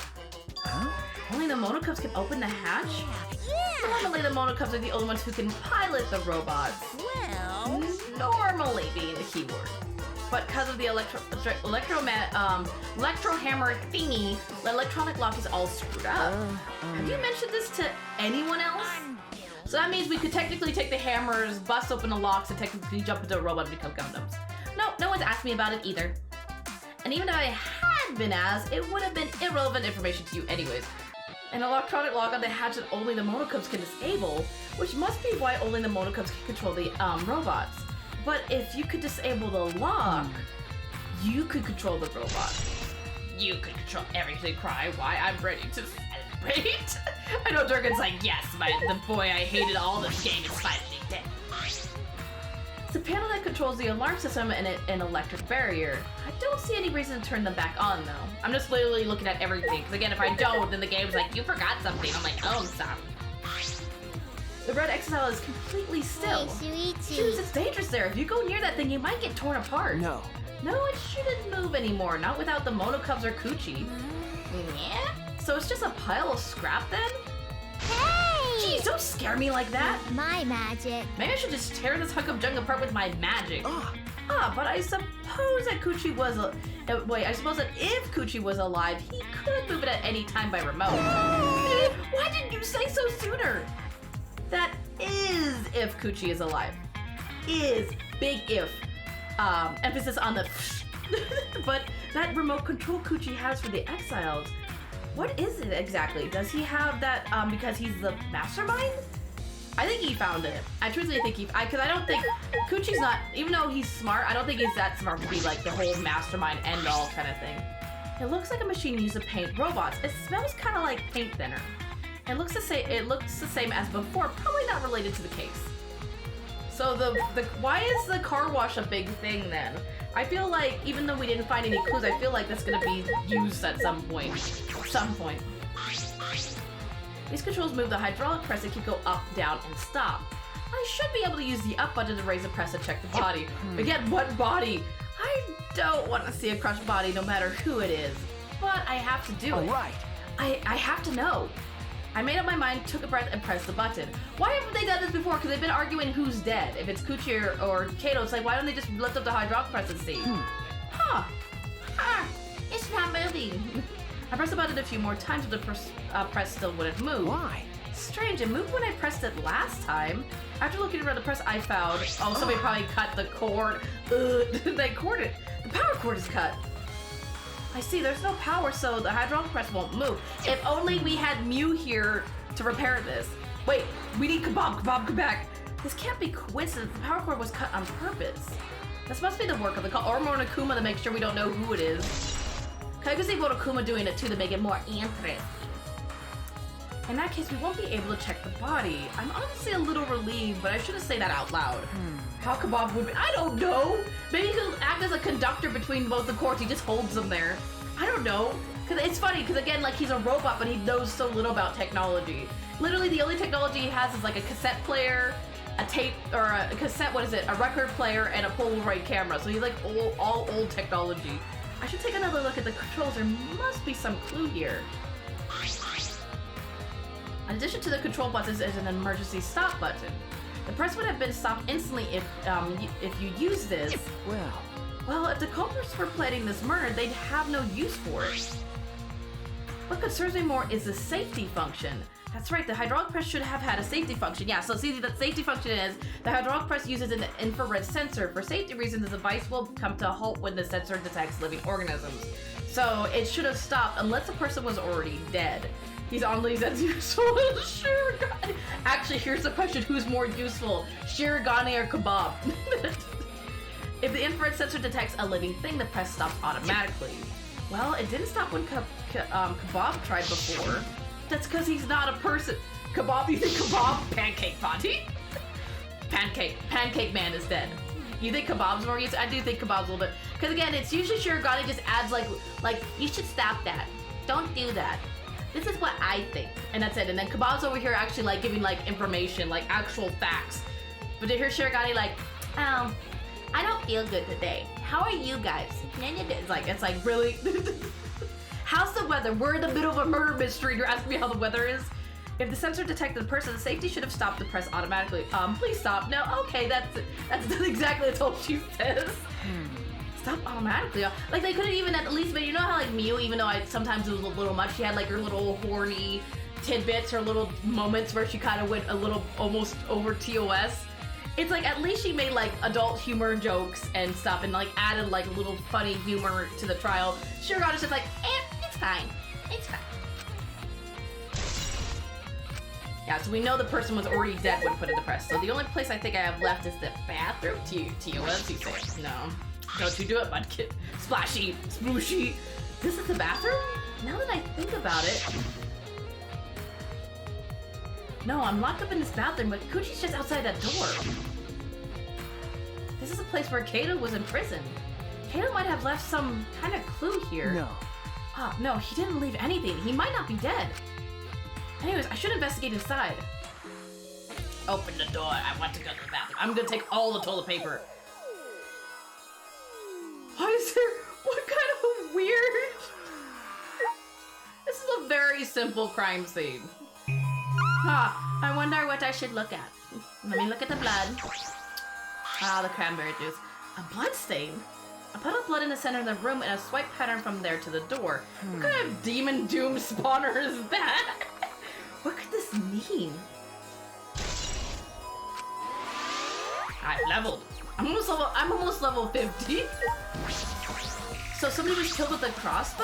Huh? Only the Monocubs can open the hatch? Yeah. Normally the Monocubs are the only ones who can pilot the robots. Well... Normally being the keyword. But because of the electro hammer thingy, the electronic lock is all screwed up. Have you mentioned this to anyone else? So that means we could technically take the hammers, bust open the locks, and technically jump into a robot and become Gundams. No one's asked me about it either. And even if I had been asked, it would have been irrelevant information to you anyways. An electronic lock on the hatch that only the Monocubs can disable, which must be why only the Monocubs can control the robots. But if you could disable the lock, you could control the robot. You could control everything. Cry, why? I'm ready to celebrate. I know Durgan's like, yes, the boy I hated all this game is finally dead. It's a panel that controls the alarm system and an electric barrier. I don't see any reason to turn them back on, though. I'm just literally looking at everything, because again, if I don't, then the game's like, you forgot something. I'm like, oh, I'm sorry. The red exile is completely still. Hey, Shoes, it's dangerous there. If you go near that thing, you might get torn apart. No. No, it shouldn't move anymore. Not without the Monocubs or Coochie. Yeah? So it's just a pile of scrap then? Hey! Jeez, don't scare me like that. My magic. Maybe I should just tear this hunk of junk apart with my magic. But I suppose that Coochie was I suppose that if Coochie was alive, he could move it at any time by remote. Why didn't you say so sooner? That is if Coochie is alive. Is. Big if. Emphasis on the but that remote control Coochie has for the exiles, what is it exactly? Does he have that because he's the mastermind? I think he found it. I truthfully think because I don't think Coochie's not, even though he's smart, I don't think he's that smart to be like the whole mastermind end all kind of thing. It looks like a machine used to paint robots. It smells kind of like paint thinner. It looks the same as before, probably not related to the case. So why is the car wash a big thing then? I feel like even though we didn't find any clues, I feel like that's gonna be used at some point. These controls move the hydraulic press and can go up, down, and stop. I should be able to use the up button to raise the press to check the body. Again, what body? I don't want to see a crushed body no matter who it is. But I have to do it. Alright. I have to know. I made up my mind, took a breath, and pressed the button. Why haven't they done this before? Because they've been arguing who's dead. If it's Coochie or Kato, it's like, why don't they just lift up the hydraulic press and see? It's not moving. I pressed the button a few more times, but the press still wouldn't move. Why? Strange, it moved when I pressed it last time. After looking around the press, I found, somebody probably cut the cord. They corded. The power cord is cut. I see, there's no power, so the hydraulic press won't move. If only we had Mew here to repair this. Wait, we need Kebab, come back. This can't be coincidence. The power cord was cut on purpose. This must be the work of the or Monokuma to make sure we don't know who it is. I could see Monokuma doing it too to make it more interesting. In that case, we won't be able to check the body. I'm honestly a little relieved, but I shouldn't say that out loud. How Kebab would be, I don't know. Maybe he'll act as a conductor between both the cords. He just holds them there. I don't know. Cause it's funny, because again, like he's a robot, but he knows so little about technology. Literally, the only technology he has is like a cassette player, a tape, or a cassette, a record player, and a Polaroid camera. So he's like all old technology. I should take another look at the controls. There must be some clue here. In addition to the control buttons, there's an emergency stop button. The press would have been stopped instantly if you use this. Well, Well, if the culprits were planning this murder, they'd have no use for it. What concerns me more is the safety function. That's right, the hydraulic press should have had a safety function. Yeah, so see, the safety function is the hydraulic press uses an infrared sensor. For safety reasons, the device will come to a halt when the sensor detects living organisms. So it should have stopped unless the person was already dead. He's on these as useful as Shirogane. Actually, here's the question: who's more useful, Shirogane or Kebab? If the infrared sensor detects a living thing, the press stops automatically. Well, it didn't stop when Kebab tried before. That's because he's not a person. Kebab, you think Kebab? Pancake body? Pancake man is dead. You think Kebab's more useful? I do think Kebab's a little bit. Because again, it's usually Shirogane just adds like, you should stop that. Don't do that. This is what I think. And that's it. And then Kebab's over here actually like giving like information, like actual facts. But to hear Shirogane like, I don't feel good today. How are you guys? It's like really? How's the weather? We're in the middle of a murder mystery and you're asking me how the weather is? If the sensor detected the person, the safety should have stopped the press automatically. Please stop. No, okay, that's exactly all she says. Stop automatically. Like they couldn't even at least, but you know how like Miu, even though sometimes it was a little much, she had like her little horny tidbits or little moments where she kind of went a little almost over TOS. It's like at least she made like adult humor jokes and stuff and like added like a little funny humor to the trial. Shirogane's just like, it's fine. It's fine. Yeah, so we know the person was already dead when put in the press. So the only place I think I have left is the bathroom. TOS, you say? No. Don't you do it, Mudkip. Splashy, splooshy. This is the bathroom? Now that I think about it. No, I'm locked up in this bathroom, but Kuchi's just outside that door. This is a place where Kato was imprisoned. Kato might have left some kind of clue here. No. Oh, no, he didn't leave anything. He might not be dead. Anyways, I should investigate inside. Open the door. I want to go to the bathroom. I'm gonna take all the toilet paper. What is there? What kind of weird? This is a very simple crime scene. I wonder what I should look at. Let me look at the blood. Ah, the cranberry juice. A blood stain. A puddle of blood in the center of the room and a swipe pattern from there to the door. What kind of demon doom spawner is that? What could this mean? I've leveled. I'm almost level 50. So somebody was killed with a crossbow?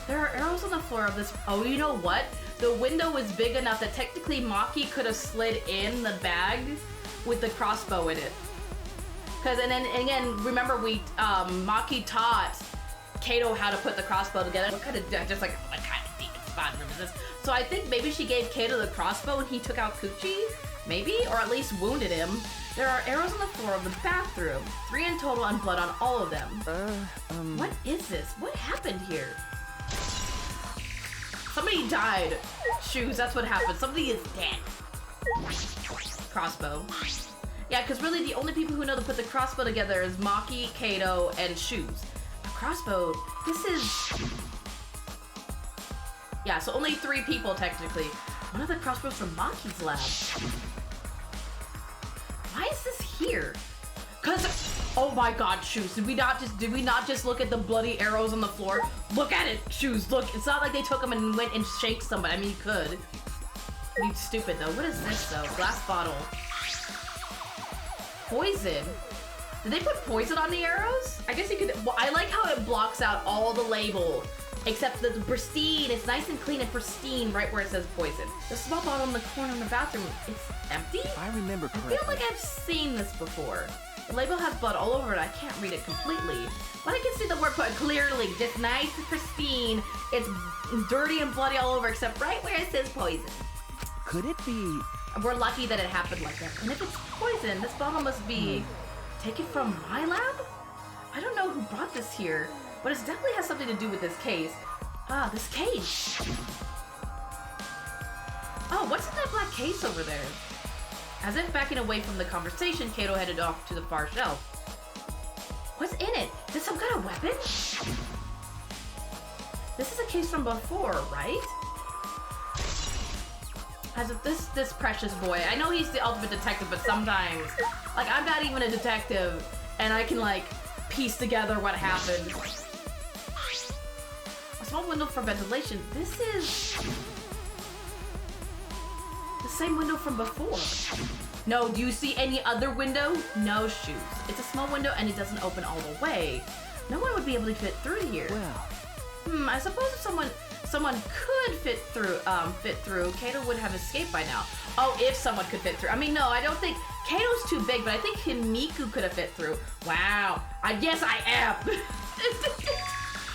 There are arrows on the floor of this. Oh, you know what? The window was big enough that technically Maki could have slid in the bag with the crossbow in it. Because, and then again, remember Maki taught Kato how to put the crossbow together. What kind of demon spawn room is this? So I think maybe she gave Kato the crossbow and he took out Kuchi? Maybe? Or at least wounded him. There are arrows on the floor of the bathroom. 3 in total and blood on all of them. What is this? What happened here? Somebody died. Shoes, that's what happened. Somebody is dead. Crossbow. Yeah, because really the only people who know to put the crossbow together is Maki, Kato, and Shoes. A crossbow, this is... Yeah, so only 3 people technically. One of the crossbows from Maki's lab. Why is this here? Oh my god, Shoes, did we not just look at the bloody arrows on the floor? Look at it, Shoes, look. It's not like they took them and went and shanked somebody. I mean, you could. You're stupid though. What is this though? Glass bottle. Poison. Did they put poison on the arrows? I guess you could. Well, I like how it blocks out all the label. Except the pristine, it's nice and clean and pristine right where it says poison. The small bottle in the corner in the bathroom, it's empty? I remember correctly. I feel like I've seen this before. The label has blood all over it, I can't read it completely. But I can see the word put clearly, just nice and pristine. It's dirty and bloody all over except right where it says poison. Could it be... We're lucky that it happened like that. And if it's poison, this bottle must be taken from my lab? I don't know who brought this here. But it definitely has something to do with this case. Ah, this case. Oh, what's in that black case over there? As if backing away from the conversation, Kato headed off to the far shelf. What's in it? Is this some kind of weapon? This is a case from before, right? As if this precious boy. I know he's the ultimate detective, but sometimes, like, I'm not even a detective, and I can, like, piece together what happened. A small window for ventilation. This is the same window from before. No, do you see any other window? No shoes. It's a small window and it doesn't open all the way. No one would be able to fit through here. Well, I suppose if someone could fit through, Kato would have escaped by now. Oh, if someone could fit through. I mean, no, I don't think Kato's too big, but I think Himiku could have fit through. Wow. Yes, I am.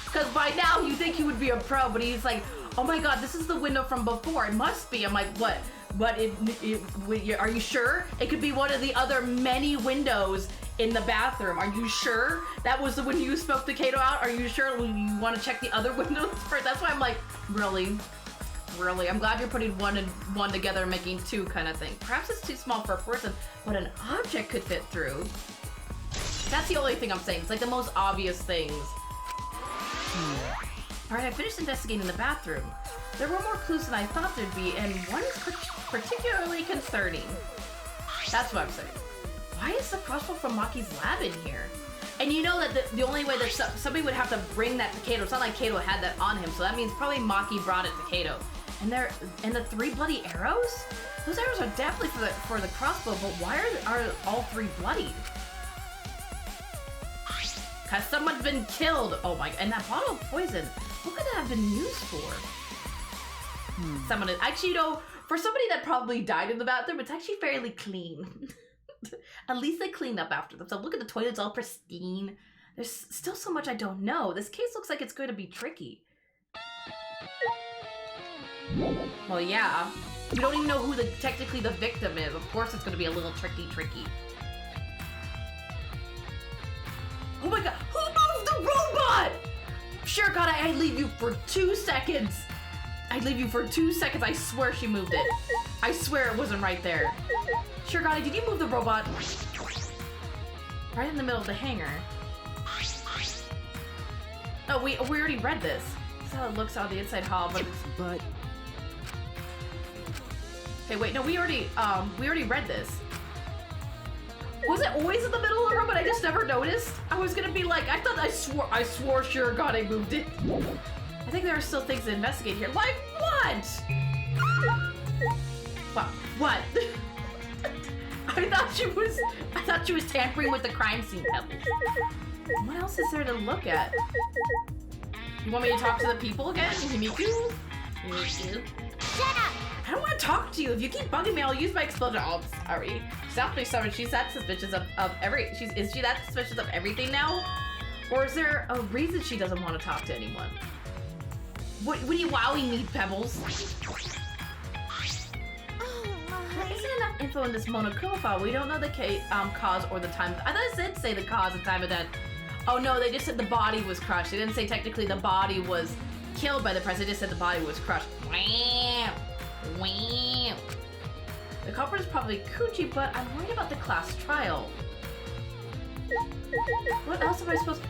Because by now you think he would be a pro, but he's like, oh my god, this is the window from before. It must be. I'm like, what? But are you sure? It could be one of the other many windows in the bathroom. Are you sure that was the window you spoke to Kato out? Are you sure you want to check the other windows first? That's why I'm like, really? Really? I'm glad you're putting one and one together and making two kind of thing. Perhaps it's too small for a person, but an object could fit through. That's the only thing I'm saying. It's like the most obvious things. Alright, I finished investigating the bathroom. There were more clues than I thought there'd be, and one is particularly concerning. That's what I'm saying. Why is the crossbow from Maki's lab in here? And you know that the only way that somebody would have to bring that to Kato, it's not like Kato had that on him, so that means probably Maki brought it to Kato. And the 3 bloody arrows? Those arrows are definitely for the crossbow, but why are all 3 bloodied? Cause someone's been killed. Oh my! And that bottle of poison. What could that have been used for? Someone actually, you know, for somebody that probably died in the bathroom, it's actually fairly clean. At least they cleaned up after them. So look at the toilets, all pristine. There's still so much I don't know. This case looks like it's going to be tricky. Well, yeah. We don't even know who technically the victim is. Of course, it's going to be a little tricky. Oh my god, who moved the robot? Sure, God, I leave you for 2 seconds. I leave you for 2 seconds. I swear she moved it. I swear it wasn't right there. Sure, God, did you move the robot? Right in the middle of the hangar. Oh, we already read this. This is how it looks on the inside hall, but it's... but Okay, wait, no, we already read this. Was it always in the middle of the room, but I just never noticed? I was gonna be like, I swore sure God I moved it. I think there are still things to investigate here. Like what? What? I thought she was tampering with the crime scene pebbles. What else is there to look at? You want me to talk to the people again? Himiku? Shut up! I don't want to talk to you. If you keep bugging me, I'll use my explosion. Oh, I'm sorry. Stop someone. She's that suspicious of is she that suspicious of everything now? Or is there a reason she doesn't want to talk to anyone? What are you wowing me, Pebbles? There isn't enough info in this Monokuma file. We don't know the cause or the time. I thought it did say the cause and time of death. Oh no, they just said the body was crushed. They didn't say technically the body was killed by the press. They just said the body was crushed. Wham! Wham! The culprit is probably Kuchi, but I'm worried about the class trial. What else am I supposed to...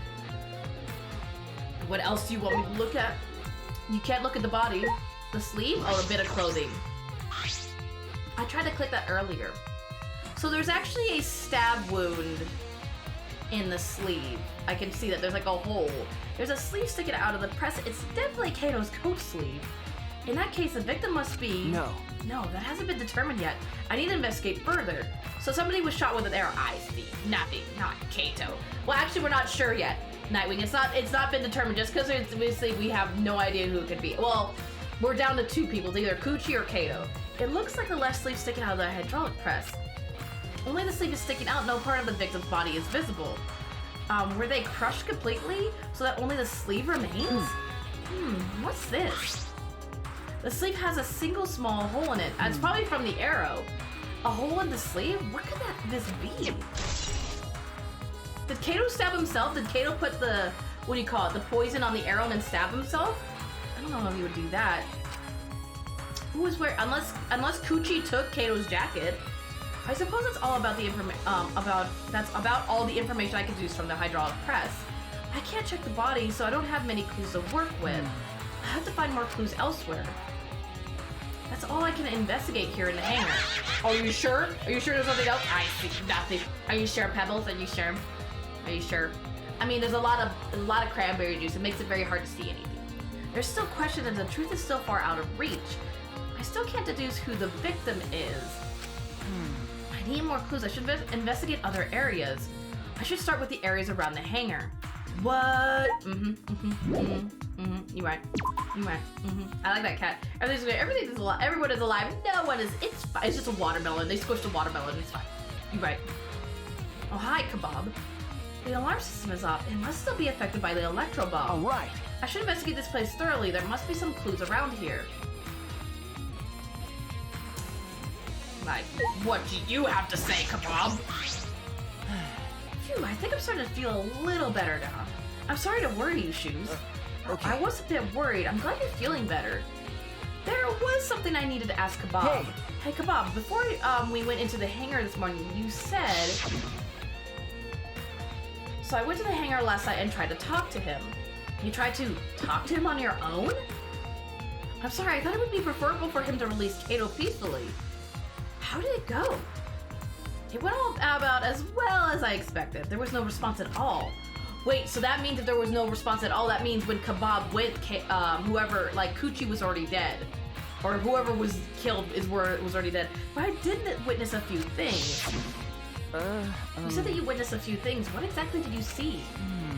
What else do you want me to look at? You can't look at the body. The sleeve? Oh, a bit of clothing. I tried to click that earlier. So there's actually a stab wound in the sleeve. I can see that there's like a hole. There's a sleeve sticking out of the press. It's definitely Kato's coat sleeve. In that case, the victim must be... no. No, that hasn't been determined yet. I need to investigate further. So somebody was shot with an arrow. I see. Nothing. Not Kato. Well, actually, we're not sure yet. Nightwing. It's not been determined just because obviously we have no idea who it could be. Well, we're down to 2 people. It's either Kuchi or Kato. It looks like the left sleeve sticking out of the hydraulic press. Only the sleeve is sticking out. No part of the victim's body is visible. Were they crushed completely so that only the sleeve remains? What's this? The sleeve has a single small hole in it. It's probably from the arrow. A hole in the sleeve? What could this be? Did Kato stab himself? Did Kato put the, what do you call it, the poison on the arrow and then stab himself? I don't know if he would do that. Who was wearing, unless Kuchi took Kato's jacket. I suppose it's all about the that's about all the information I could use from the hydraulic press. I can't check the body, so I don't have many clues to work with. I have to find more clues elsewhere. That's all I can investigate here in the hangar. Are you sure? Are you sure there's nothing else? I see nothing. Are you sure, Pebbles? Are you sure? Are you sure? I mean, there's a lot of cranberry juice. It makes it very hard to see anything. There's still questions and the truth is still far out of reach. I still can't deduce who the victim is. I need more clues. I should investigate other areas. I should start with the areas around the hangar. What? You're right. I like that cat. Everything's good. Everything is alive. Everyone is alive. No one is. It's fine. It's just a watermelon. They squished a watermelon. It's fine. You're right. Oh, hi, Kebab. The alarm system is off. It must still be affected by the electro bomb. All right. I should investigate this place thoroughly. There must be some clues around here. Like, what do you have to say, Kebab? Phew, I think I'm starting to feel a little better now. I'm sorry to worry you, Shoes. Okay. I was a bit worried. I'm glad you're feeling better. There was something I needed to ask Kebab. Hey, Kebab, before we went into the hangar this morning, you said... So I went to the hangar last night and tried to talk to him. You tried to talk to him on your own? I'm sorry, I thought it would be preferable for him to release Kato peacefully. How did it go? It went all about as well as I expected. There was no response at all. Wait, so that means if there was no response at all, that means when Kebab went, whoever, like Kuchi was already dead. Or whoever was killed was already dead. But I did witness a few things. You said that you witnessed a few things. What exactly did you see?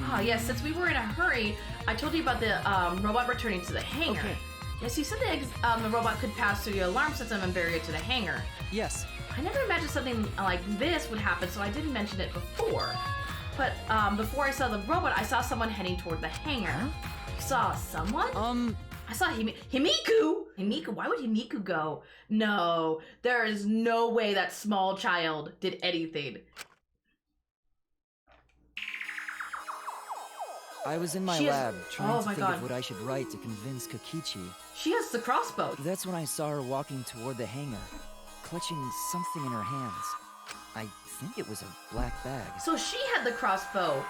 Ah, yes, since we were in a hurry, I told you about the robot returning to the hangar. Okay. Yes, you said the robot could pass through the alarm system and bury it to the hangar. Yes. I never imagined something like this would happen, so I didn't mention it before. But before I saw the robot, I saw someone heading toward the hangar. Huh? You saw someone? I saw Himiku! Himiku? Why would Himiku go? No, there is no way that small child did anything. I was in my She has- lab trying to my think God. of what I should write to convince Kokichi. She has the crossbow. That's when I saw her walking toward the hangar, clutching something in her hands. I think it was a black bag. So she had the crossbow.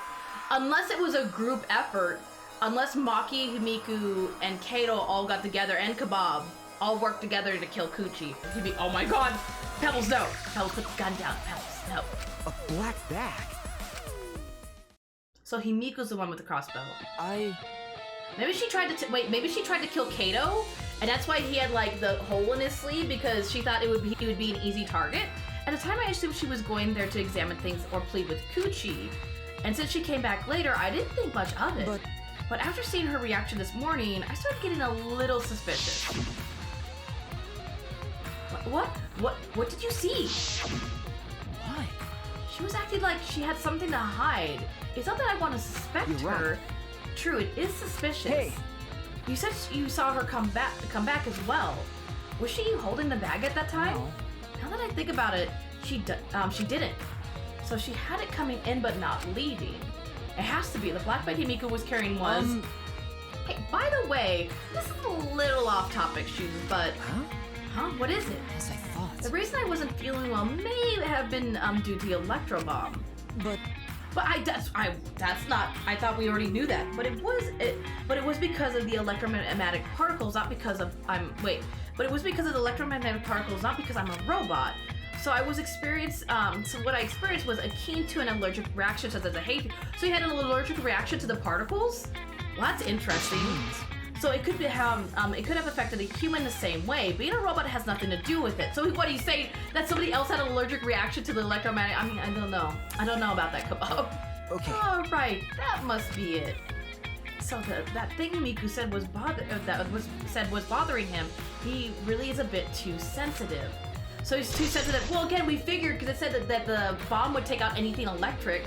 Unless it was a group effort, unless Maki, Himiku, and Kato all got together, and Kebab all worked together to kill Kuchi. He'd be, oh my god! Pebbles, no! Pebbles, put the gun down. Pebbles, no. A black bag? So Himiku's the one with the crossbow. Maybe she tried to maybe she tried to kill Kato, and that's why he had like the hole in his sleeve, because she thought he would be an easy target. At the time, I assumed she was going there to examine things or plead with Kuchi. And since she came back later, I didn't think much of it. But after seeing her reaction this morning, I started getting a little suspicious. What did you see? Why? She was acting like she had something to hide. It's not that I want to suspect You're her. right. True, it is suspicious. Hey! You said you saw her come back as well. Was she holding the bag at that time? No. Now that I think about it, she didn't. So she had it coming in but not leaving. It has to be. The black bag Himiku was carrying was... Hey, by the way, this is a little off topic, Shoes, but... Huh? What is it? As I thought. The reason I wasn't feeling well may have been due to the electro bomb. But That's not. I thought we already knew that. But it was because of the electromagnetic particles, not because of But it was because of the electromagnetic particles, not because I'm a robot. So I was so what I experienced was akin to an allergic reaction to the hate. So you had an allergic reaction to the particles? Well, that's interesting. So it could have affected a human the same way. Being a robot has nothing to do with it. So what are you saying? That somebody else had an allergic reaction to the electromagnetic? I mean, I don't know. I don't know about that, Kebab. Okay. All right, that must be it. So that thing Miku said was bothering him. He really is a bit too sensitive. So he's too sensitive. Well, again, we figured because it said that the bomb would take out anything electronic.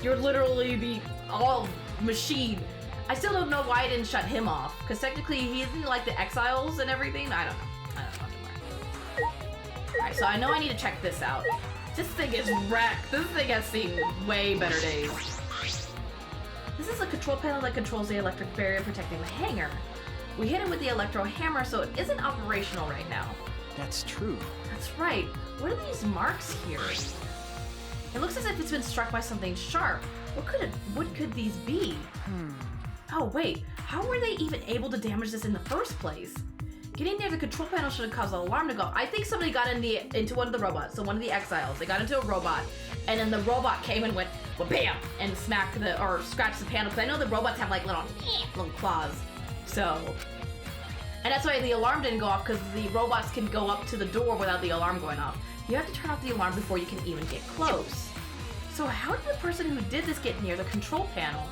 You're literally the all machine. I still don't know why I didn't shut him off, because technically he isn't like the exiles and everything. I don't know anymore. Alright, so I know I need to check this out. This thing is wrecked. This thing has seen way better days. This is a control panel that controls the electric barrier protecting the hangar. We hit it with the electro hammer, so it isn't operational right now. That's true. That's right. What are these marks here? It looks as if it's been struck by something sharp. What could these be? Oh wait, how were they even able to damage this in the first place? Getting near the control panel should have caused the alarm to go. I think somebody got into one of the robots, so one of the exiles. They got into a robot, and then the robot came and went, well, bam, and smacked or scratched the panel. Because I know the robots have like little claws. So, and that's why the alarm didn't go off, because the robots can go up to the door without the alarm going off. You have to turn off the alarm before you can even get close. So how did the person who did this get near the control panel?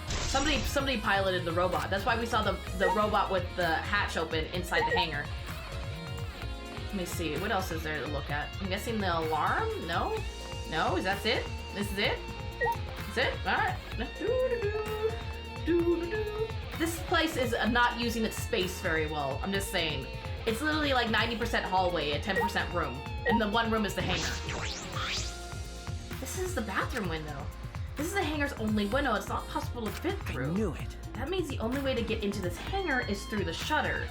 Somebody piloted the robot. That's why we saw the robot with the hatch open inside the hangar. Let me see, what else is there to look at? I'm guessing the alarm? No? No, is that it? This is it? That's it? Alright. This place is not using its space very well. I'm just saying. It's literally like 90% hallway and 10% room. And the one room is the hangar. This is the bathroom window. This is the hangar's only window. It's not possible to fit through. I knew it. That means the only way to get into this hangar is through the shutter.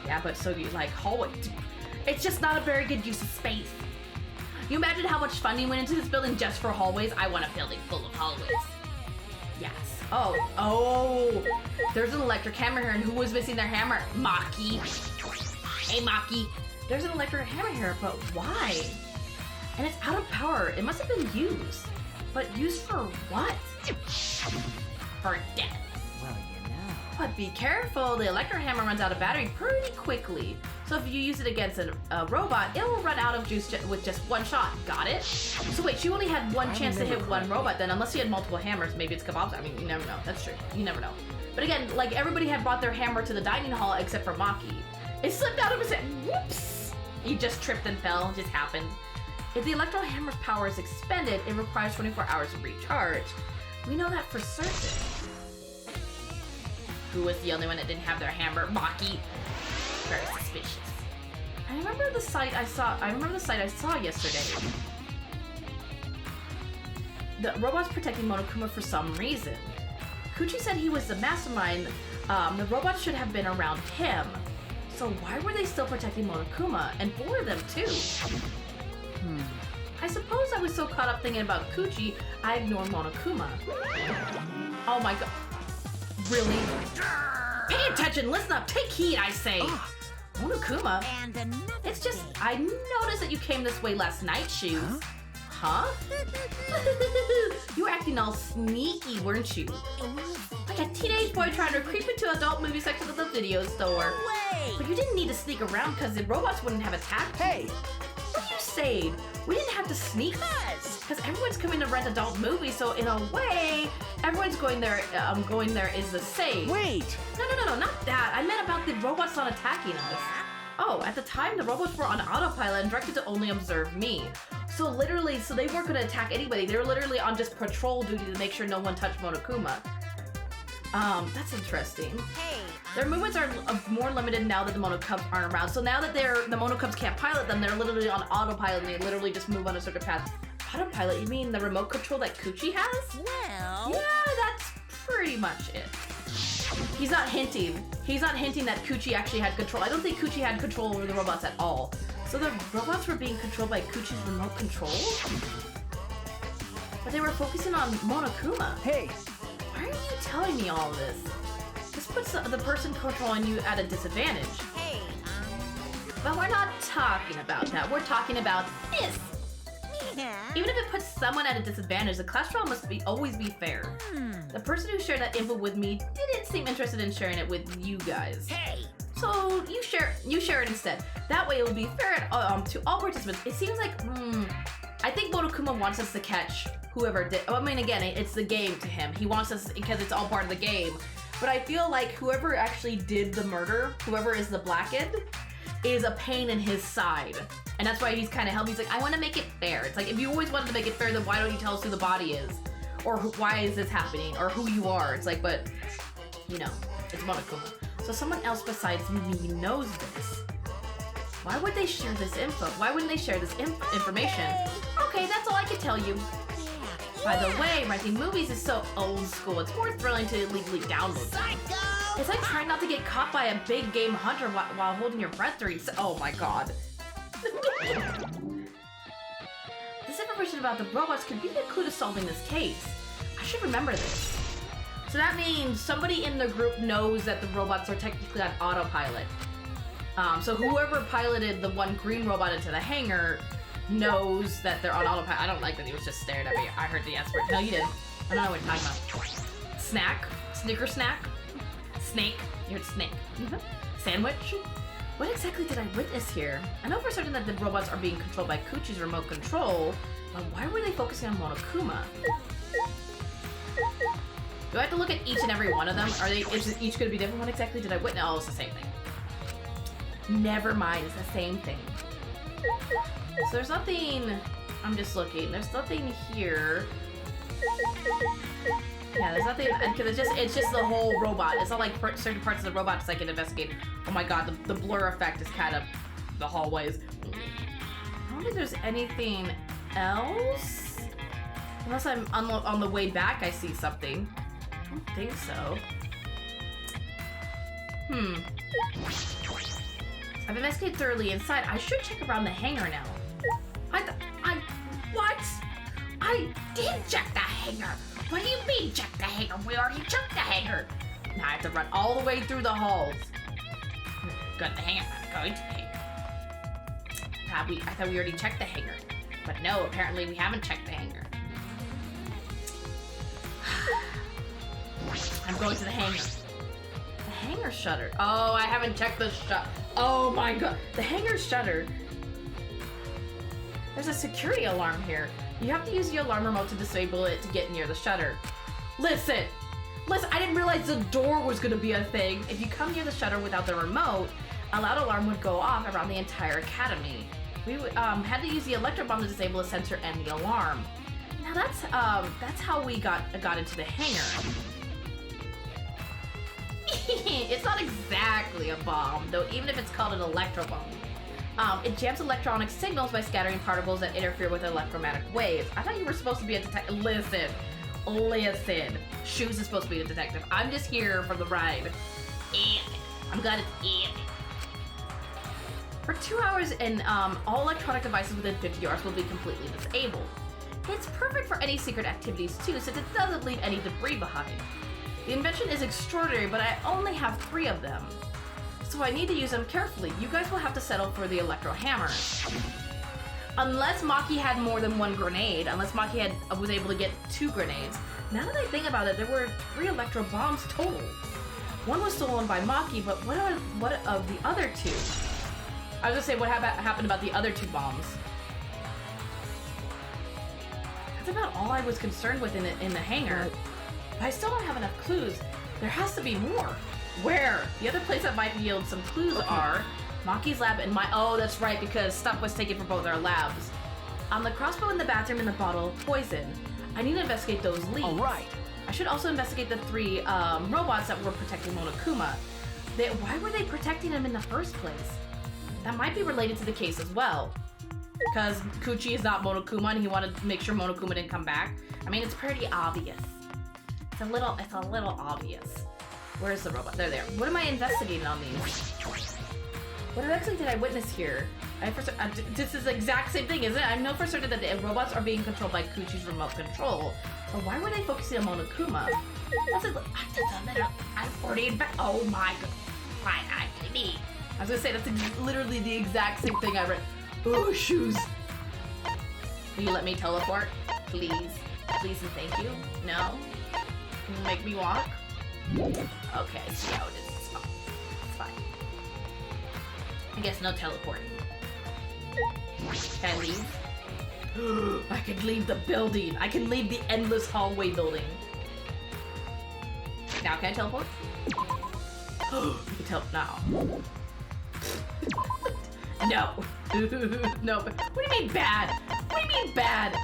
Yeah, but so you like hallway. It's just not a very good use of space. You imagine how much funding went into this building just for hallways? I want a building full of hallways. Yes. Oh. There's an electric hammer here, and who was missing their hammer? Maki. Hey, Maki. There's an electric hammer here, but why? And it's out of power. It must have been used. But used for what? For death. Well, you know. But be careful, the electric hammer runs out of battery pretty quickly. So if you use it against a robot, it will run out of juice with just one shot. Got it? So wait, she only had one chance to hit one robot then, unless she had multiple hammers. Maybe it's kebabs. I mean, you never know. That's true. You never know. But again, like everybody had brought their hammer to the dining hall except for Maki. It slipped out of his hand. Whoops! He just tripped and fell. It just happened. If the electro hammer's power is expended, it requires 24 hours to recharge. We know that for certain. Who was the only one that didn't have their hammer? Maki. Very suspicious. I remember the site I saw yesterday. The robot's protecting Monokuma for some reason. Kuchi said he was the mastermind. The robots should have been around him. So why were they still protecting Monokuma? And four of them too. I suppose I was so caught up thinking about Kuchi, I ignored Monokuma. Oh my god. Really? Pay attention, listen up, take heed, I say. Monokuma? And another It's just, thing. I noticed that you came this way last night, Shoes. Huh? You were acting all sneaky, weren't you? Like a teenage boy trying to creep into adult movie section of the video store. Way. But you didn't need to sneak around because the robots wouldn't have attacked you. Hey! What are you saying? We didn't have to sneak because everyone's coming to rent adult movies, so in a way, everyone's going there is the same. Wait! No, not that. I meant about the robots not attacking us. Oh, at the time, the robots were on autopilot and directed to only observe me. So literally, they weren't going to attack anybody. They were literally on just patrol duty to make sure no one touched Monokuma. That's interesting. Hey. Their movements are more limited now that the Monokubs aren't around. So now that the Monokubs can't pilot them, they're literally on autopilot and they literally just move on a certain path. Autopilot? You mean the remote control that Kuchi has? Well. Yeah, that's pretty much it. He's not hinting that Kuchi actually had control. I don't think Kuchi had control over the robots at all. So the robots were being controlled by Kuchi's remote control? But they were focusing on Monokuma. Hey! Why are you telling me all of this? This puts the person controlling you at a disadvantage. Hey. But we're not talking about that. We're talking about this. Yeah. Even if it puts someone at a disadvantage, the class trial must always be fair. The person who shared that info with me didn't seem interested in sharing it with you guys. Hey. So you share it instead. That way it will be fair to all participants. It seems like, I think Monokuma wants us to catch whoever did. I mean, again, it's the game to him. He wants us because it's all part of the game. But I feel like whoever actually did the murder, whoever is the blackened, is a pain in his side. And that's why he's kind of helping. He's like, I want to make it fair. It's like, if you always wanted to make it fair, then why don't you tell us who the body is? Or why is this happening? Or who you are? It's like, but, you know, it's Monokuma. So someone else besides me knows this. Why would they share this info? Why wouldn't they share this information? Okay, that's all I can tell you. By the way, renting movies is so old school. It's more thrilling to illegally download them. It's like trying not to get caught by a big game hunter while holding your breath during. Oh my god. This information about the robots could be the clue to solving this case. I should remember this. So that means somebody in the group knows that the robots are technically on autopilot. So whoever piloted the one green robot into the hangar knows that they're on autopilot. I don't like that he was just staring at me. I heard the answer. No, you didn't. I don't know what you're talking about. Snack? Snicker snack? Snake? You heard snake. Sandwich? What exactly did I witness here? I know for certain that the robots are being controlled by Kuchi's remote control, but why were they focusing on Monokuma? Do I have to look at each and every one of them? Are they each going to be different? What exactly did I witness? Oh, it's the same thing. Never mind, it's the same thing. So there's nothing... I'm just looking. There's nothing here. Yeah, there's nothing, because it's just the whole robot. It's not like certain parts of the robots I can investigate. Oh my god, the blur effect is kind of the hallways. I don't think there's anything else. Unless I'm on the way back, I see something. I don't think so. I've investigated thoroughly inside. I should check around the hangar now. What? I did check the hangar. What do you mean check the hangar? We already checked the hangar. Now I have to run all the way through the halls. Go to the hangar. I'm going to the hangar. I thought we already checked the hangar. But no, apparently we haven't checked the hangar. I'm going to the hangar. The hangar's shuttered. Oh, I haven't checked the Oh my god. The hangar's shuttered. There's a security alarm here. You have to use the alarm remote to disable it to get near the shutter. Listen, I didn't realize the door was gonna be a thing. If you come near the shutter without the remote, a loud alarm would go off around the entire academy. We had to use the electro bomb to disable the sensor and the alarm. Now that's how we got into the hangar. It's not exactly a bomb, though, even if it's called an electro bomb. It jams electronic signals by scattering particles that interfere with electromagnetic waves. I thought you were supposed to be a detective. Listen. Shoes is supposed to be a detective. I'm just here for the ride. I'm gonna For 2 hours, and all electronic devices within 50 yards will be completely disabled. It's perfect for any secret activities too, since it doesn't leave any debris behind. The invention is extraordinary, but I only have 3 of them. So I need to use them carefully. You guys will have to settle for the electro hammer. Unless Maki had more than 1 grenade, unless Maki was able to get 2 grenades. Now that I think about it, there were 3 electro bombs total. 1 was stolen by Maki, but what of the other 2? I was gonna say, what happened about the other 2 bombs? That's about all I was concerned with in the hangar. But I still don't have enough clues. There has to be more. Where? The other place that might yield some clues are Maki's lab and my... Oh, that's right, because stuff was taken from both our labs. The crossbow in the bathroom and the bottle of poison. I need to investigate those leads. All right. I should also investigate the 3 robots that were protecting Monokuma. Why were they protecting him in the first place? That might be related to the case as well. Because Kuchi is not Monokuma and he wanted to make sure Monokuma didn't come back. I mean, it's pretty obvious. It's a little obvious. Where's the robot? They're there. What am I investigating on these? What exactly did I witness here? This is the exact same thing, isn't it? I know for certain that the robots are being controlled by Kuchi's remote control. But why were they focusing on Monokuma? I've already... Oh my god. Fine, I was gonna say, that's literally the exact same thing I read. Oh, shoes. Will you let me teleport? Please. Please and thank you. No? Can you make me walk? Okay, I see how it is. It's fine. It's fine. I guess no teleporting. Can I leave? I can leave the building. I can leave the endless hallway building. Now can I teleport? You can teleport now. No. No. What do you mean bad? What do you mean bad?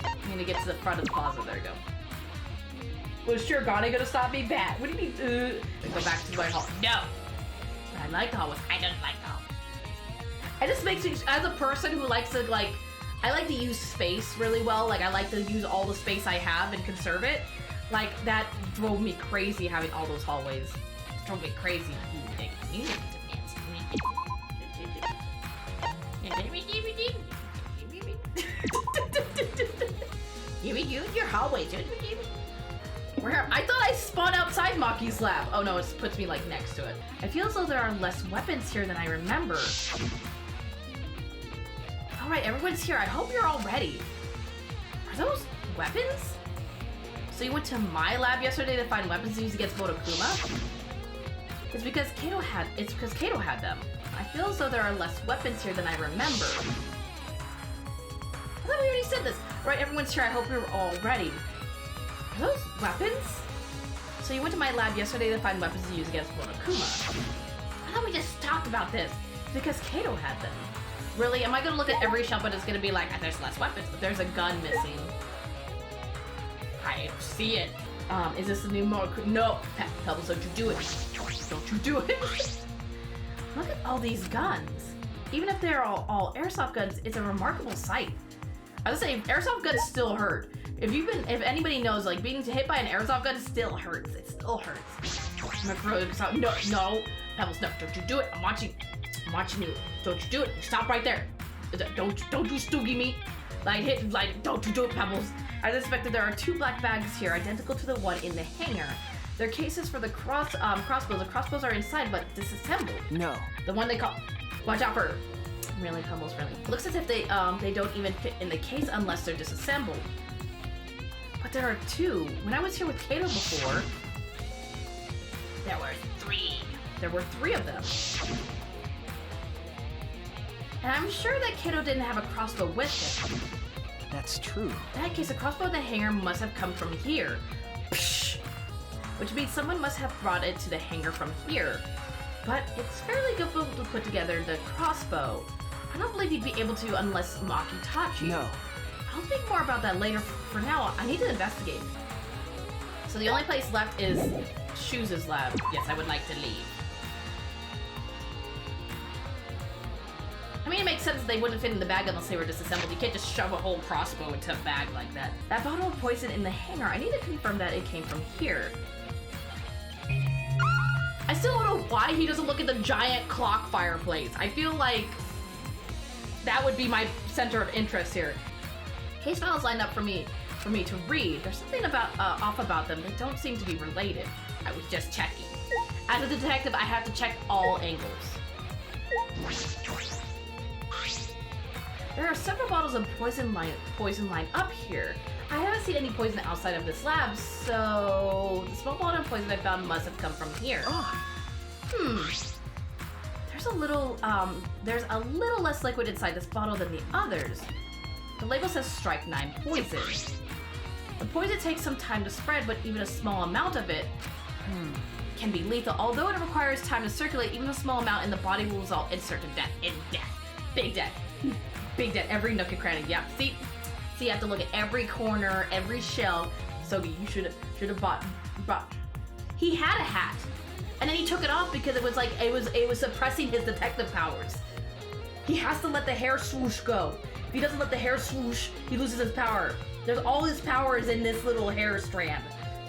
I'm gonna get to the front of the plaza. There we go. Was Shirogane gonna stop me? Bad. What do you mean? Go back to my hall. No. I like the hall. I don't like the hall. It just makes me, as a person who likes to I like to use space really well. I like to use all the space I have and conserve it. That drove me crazy having all those hallways. It drove me crazy. Your hallways. I thought I spawned outside Maki's lab. Oh no, it puts me next to it. I feel as though there are less weapons here than I remember. All right, everyone's here. I hope you're all ready. Are those weapons? So you went to my lab yesterday to find weapons to use against Monokuma? It's because Kato had them. I feel as though there are less weapons here than I remember. I thought we already said this. All right, everyone's here. I hope you're all ready. Are those weapons? So you went to my lab yesterday to find weapons to use against Monokuma. I thought we just talked about this. Because Kato had them. Really? Am I gonna look at every shelf and it's gonna be like, there's less weapons, but there's a gun missing. I see it. Is this a new Monokuma? No. Pebbles, don't you do it. Don't you do it. Look at all these guns. Even if they're all airsoft guns, it's a remarkable sight. I was saying, airsoft guns still hurt. If anybody knows, like, being hit by an airsoft gun still hurts. It still hurts. I'm gonna throw this out. No. Pebbles, no, don't you do it. I'm watching you. Don't you do it. Stop right there. Don't you stoogie me. Don't you do it, Pebbles. As expected, there are 2 black bags here, identical to the one in the hangar. They're cases for the crossbows. The crossbows are inside, but disassembled. No. The one they call... Watch out for... Really, Pebbles, really. It looks as if they don't even fit in the case unless they're disassembled. But there are 2. When I was here with Kato before, there were 3. There were 3 of them. And I'm sure that Kato didn't have a crossbow with him. That's true. In that case, the crossbow in the hangar must have come from here. Psh! Which means someone must have brought it to the hangar from here. But it's fairly difficult to put together the crossbow. I don't believe you'd be able to unless Maki taught you. No. I'll think more about that later. For now, I need to investigate. So the only place left is Shoes' lab. Yes, I would like to leave. I mean, it makes sense they wouldn't fit in the bag unless they were disassembled. You can't just shove a whole crossbow into a bag like that. That bottle of poison in the hangar, I need to confirm that it came from here. I still don't know why he doesn't look at the giant clock fireplace. I feel like that would be my center of interest here. Case files lined up for me to read. There's something off about them. They don't seem to be related. I was just checking. As a detective, I have to check all angles. There are several bottles of poison lined up here. I haven't seen any poison outside of this lab, so the small bottle of poison I found must have come from here. There's a little less liquid inside this bottle than the others. The label says strike 9 poison. The poison takes some time to spread, but even a small amount of it can be lethal. Although it requires time to circulate, even a small amount in the body will result in certain death. Big death. Big death. Every nook and cranny. Yeah. See, you have to look at every corner, every shelf. So you should have bought. He had a hat, and then he took it off because it was suppressing his detective powers. He has to let the hair swoosh go. If he doesn't let the hair swoosh, he loses his power. There's all his powers in this little hair strand,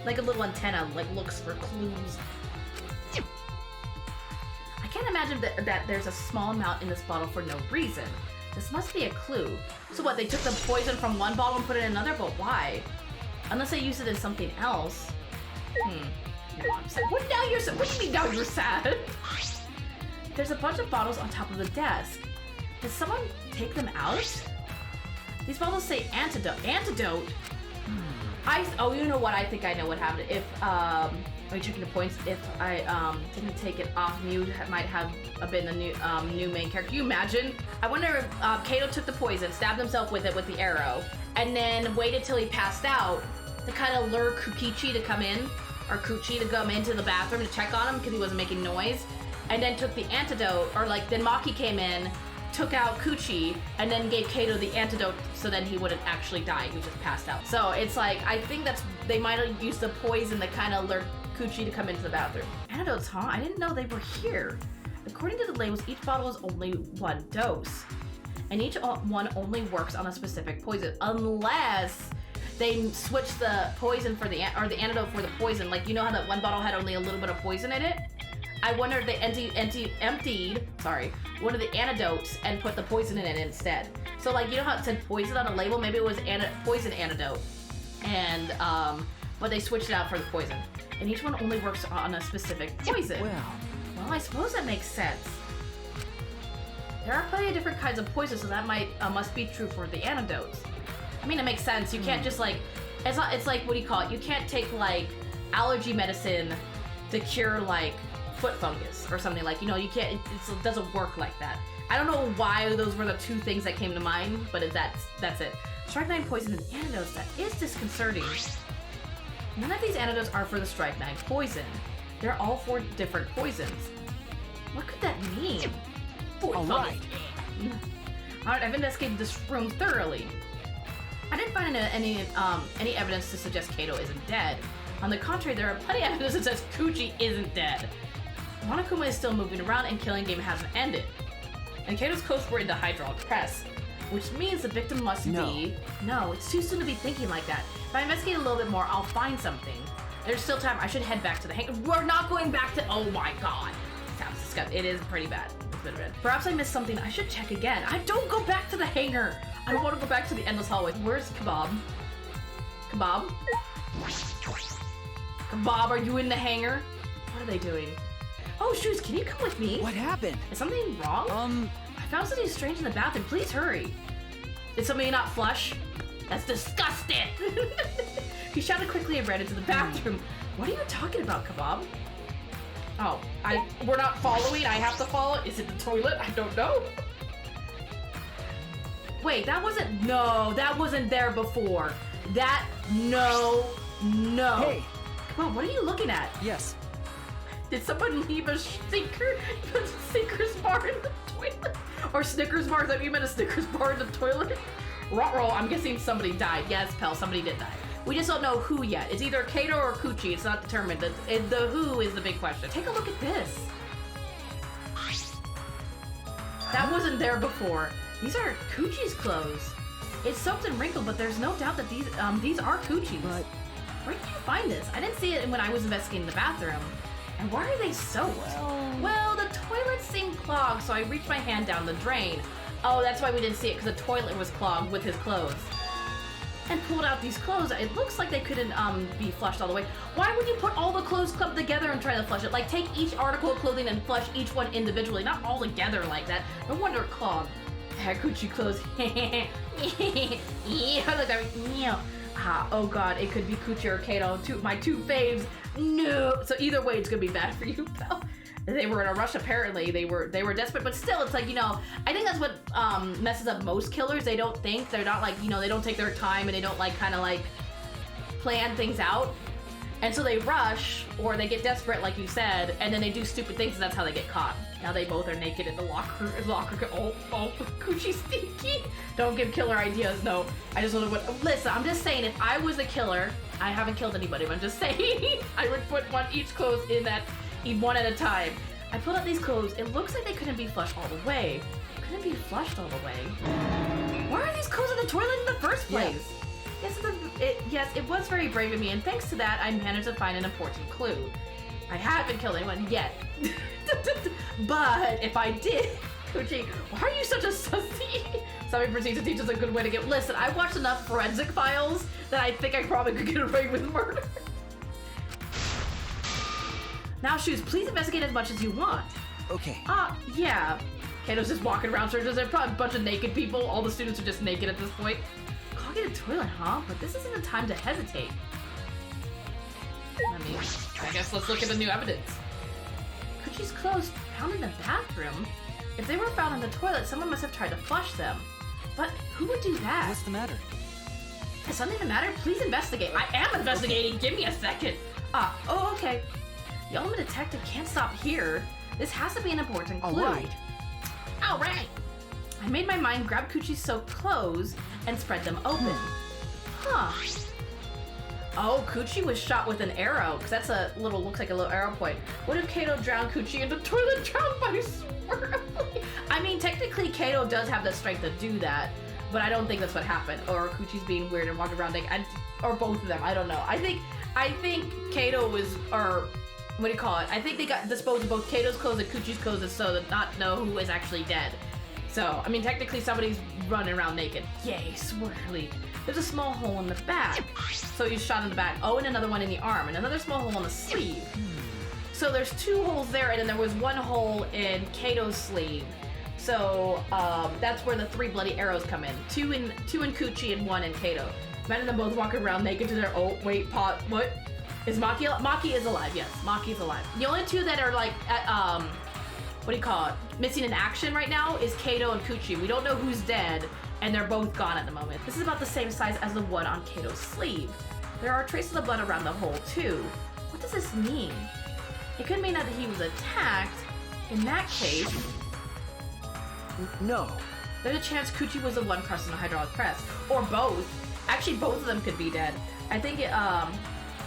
like a little antenna, like looks for clues. I can't imagine that there's a small amount in this bottle for no reason. This must be a clue. So what, they took the poison from one bottle and put it in another, but why? Unless they used it in something else. Now I'm sad. What do you mean now you're sad? There's a bunch of bottles on top of the desk. Did someone take them out? These bottles say antidote. Antidote? Oh, you know what? I think I know what happened. If, are you checking the points? If I didn't take it off, Mew might have been a new main character. Can you imagine? I wonder if Kato took the poison, stabbed himself with it with the arrow, and then waited till he passed out to kind of lure Kukichi to come in, or Kuchi to come into the bathroom to check on him because he wasn't making noise, and then took the antidote, or like then Maki came in, took out Kuchi, and then gave Kato the antidote so then he wouldn't actually die. He just passed out. So it's like, I think they might have used the poison to kind of lure Kuchi to come into the bathroom. Antidotes, huh? I didn't know they were here. According to the labels, each bottle is only 1 dose. And each one only works on a specific poison, unless they switch the poison for the antidote for the poison. Like, you know how that one bottle had only a little bit of poison in it? I wonder if they emptied one of the antidotes and put the poison in it instead. So like, you know how it said poison on a label? Maybe it was poison antidote. And, but they switched it out for the poison. And each one only works on a specific poison. Well, I suppose that makes sense. There are plenty of different kinds of poison, so that must be true for the antidotes. I mean, it makes sense. You can't just like, it's like, what do you call it? You can't take like allergy medicine to cure like foot fungus or something, like, you know, you can't, it doesn't work like that. I don't know why those were the two things that came to mind, but that's it. Strychnine poison and antidotes, that is disconcerting. None of these antidotes are for the strychnine poison. They're all for different poisons. What could that mean? Alright. Alright, I've investigated this room thoroughly. I didn't find any evidence to suggest Kato isn't dead. On the contrary, there are plenty of evidence that says Kuchi isn't dead. Monokuma is still moving around and killing game hasn't ended. And Kato's clothes were in the hydraulic press, which means the victim must be... No, it's too soon to be thinking like that. If I investigate a little bit more, I'll find something. There's still time. I should head back to the hangar. We're not going back to... Oh my god. Sounds disgusting. It is pretty bad. It's pretty bad. Perhaps I missed something. I should check again. I don't go back to the hangar. I don't want to go back to the endless hallway. Where's Kebab? Kebab? Kebab, are you in the hangar? What are they doing? Oh, Shoes, can you come with me? What happened? Is something wrong? I found something strange in the bathroom. Please hurry. Did somebody not flush? That's disgusting! He shouted quickly and ran into the bathroom. What are you talking about, Kebab? Oh, we're not following. I have to follow. Is it the toilet? I don't know. Wait, that wasn't there before. No. Hey! Come on, what are you looking at? Yes. Did someone leave a Snickers bar in the toilet? Or Snickers bar? Is that what you meant, a Snickers bar in the toilet? Ruh-roh, I'm guessing somebody died. Yes, Pell, somebody did die. We just don't know who yet. It's either Kato or Kuchi. It's not determined. The who is the big question. Take a look at this. That wasn't there before. These are Kuchi's clothes. It's soaked and wrinkled, but there's no doubt that these are Kuchi's. But where did you find this? I didn't see it when I was investigating the bathroom. And why are they soaked? Well, the toilet seemed clogged, so I reached my hand down the drain. Oh, that's why we didn't see it, because the toilet was clogged with his clothes. And pulled out these clothes. It looks like they couldn't be flushed all the way. Why would you put all the clothes clubbed together and try to flush it? Like, take each article of clothing and flush each one individually, not all together like that. No wonder it clogged. Gucci clothes. Yeah, look at me. Oh god, it could be Kuchi or Kato, my two faves. No. So either way, it's gonna be bad for you, pal. They were in a rush, apparently. They were desperate, but still, it's like, you know, I think that's what messes up most killers. They don't think, they're not like, you know, they don't take their time and they don't like kind of like plan things out. And so they rush, or they get desperate, like you said, and then they do stupid things, and that's how they get caught. Now they both are naked in the locker. Oh, Kuchi stinky. Don't give killer ideas, no. I just want to, listen, I'm just saying, if I was a killer, I haven't killed anybody, but I'm just saying, I would put each clothes in that, one at a time. I pulled out these clothes. It looks like they couldn't be flushed all the way. Couldn't be flushed all the way. Why are these clothes in the toilet in the first place? Yes, it was very brave of me, and thanks to that, I managed to find an important clue. I haven't killed anyone yet. But if I did, Kuchi, why are you such a sussy? Somebody proceeds to teach us a good way to get... Listen, I watched enough forensic files that I think I probably could get away with murder. Now, Shoes, please investigate as much as you want. Okay. Yeah. Kato's just walking around, so there's probably a bunch of naked people. All the students are just naked at this point. Clogging a toilet, huh? But this isn't the time to hesitate. I guess let's look at the new evidence. Kuchi's clothes found in the bathroom? If they were found in the toilet, someone must have tried to flush them. But who would do that? What's the matter? Is something the matter? Please investigate. I am investigating. Okay. Give me a second. Okay. The ultimate detective can't stop here. This has to be an important clue. All right. I made my mind grab Kuchi's soaked clothes and spread them open. Huh. Oh, Kuchi was shot with an arrow, because that's looks like a little arrow point. What if Kato drowned Kuchi in the toilet, drowned by swirl? I mean, technically, Kato does have the strength to do that, but I don't think that's what happened. Or Kuchi's being weird and walking around naked, or both of them. I don't know. I think Kato was, or what do you call it? I think they got disposed of both Kato's clothes and Kuchi's clothes so to not know who is actually dead. So, I mean, technically somebody's running around naked. Yay, swirly. There's a small hole in the back. So he's shot in the back. Oh, and another one in the arm, and another small hole in the sleeve. So there's two holes there, and then there was one hole in Kato's sleeve. So that's where the 3 bloody arrows come in. 2 in Kuchi and 1 in Kato. Imagine them both walking around naked to their what? Is Maki Maki is alive, yes. Maki is alive. The only 2 that are like what do you call it? Missing in action right now is Kato and Kuchi. We don't know who's dead, and they're both gone at the moment. This is about the same size as the one on Kato's sleeve. There are traces of blood around the hole too. What does this mean? It could mean that he was attacked. In that case, No. there's a chance Kuchi was the one crushed in a hydraulic press. Or both. Actually, both of them could be dead. I think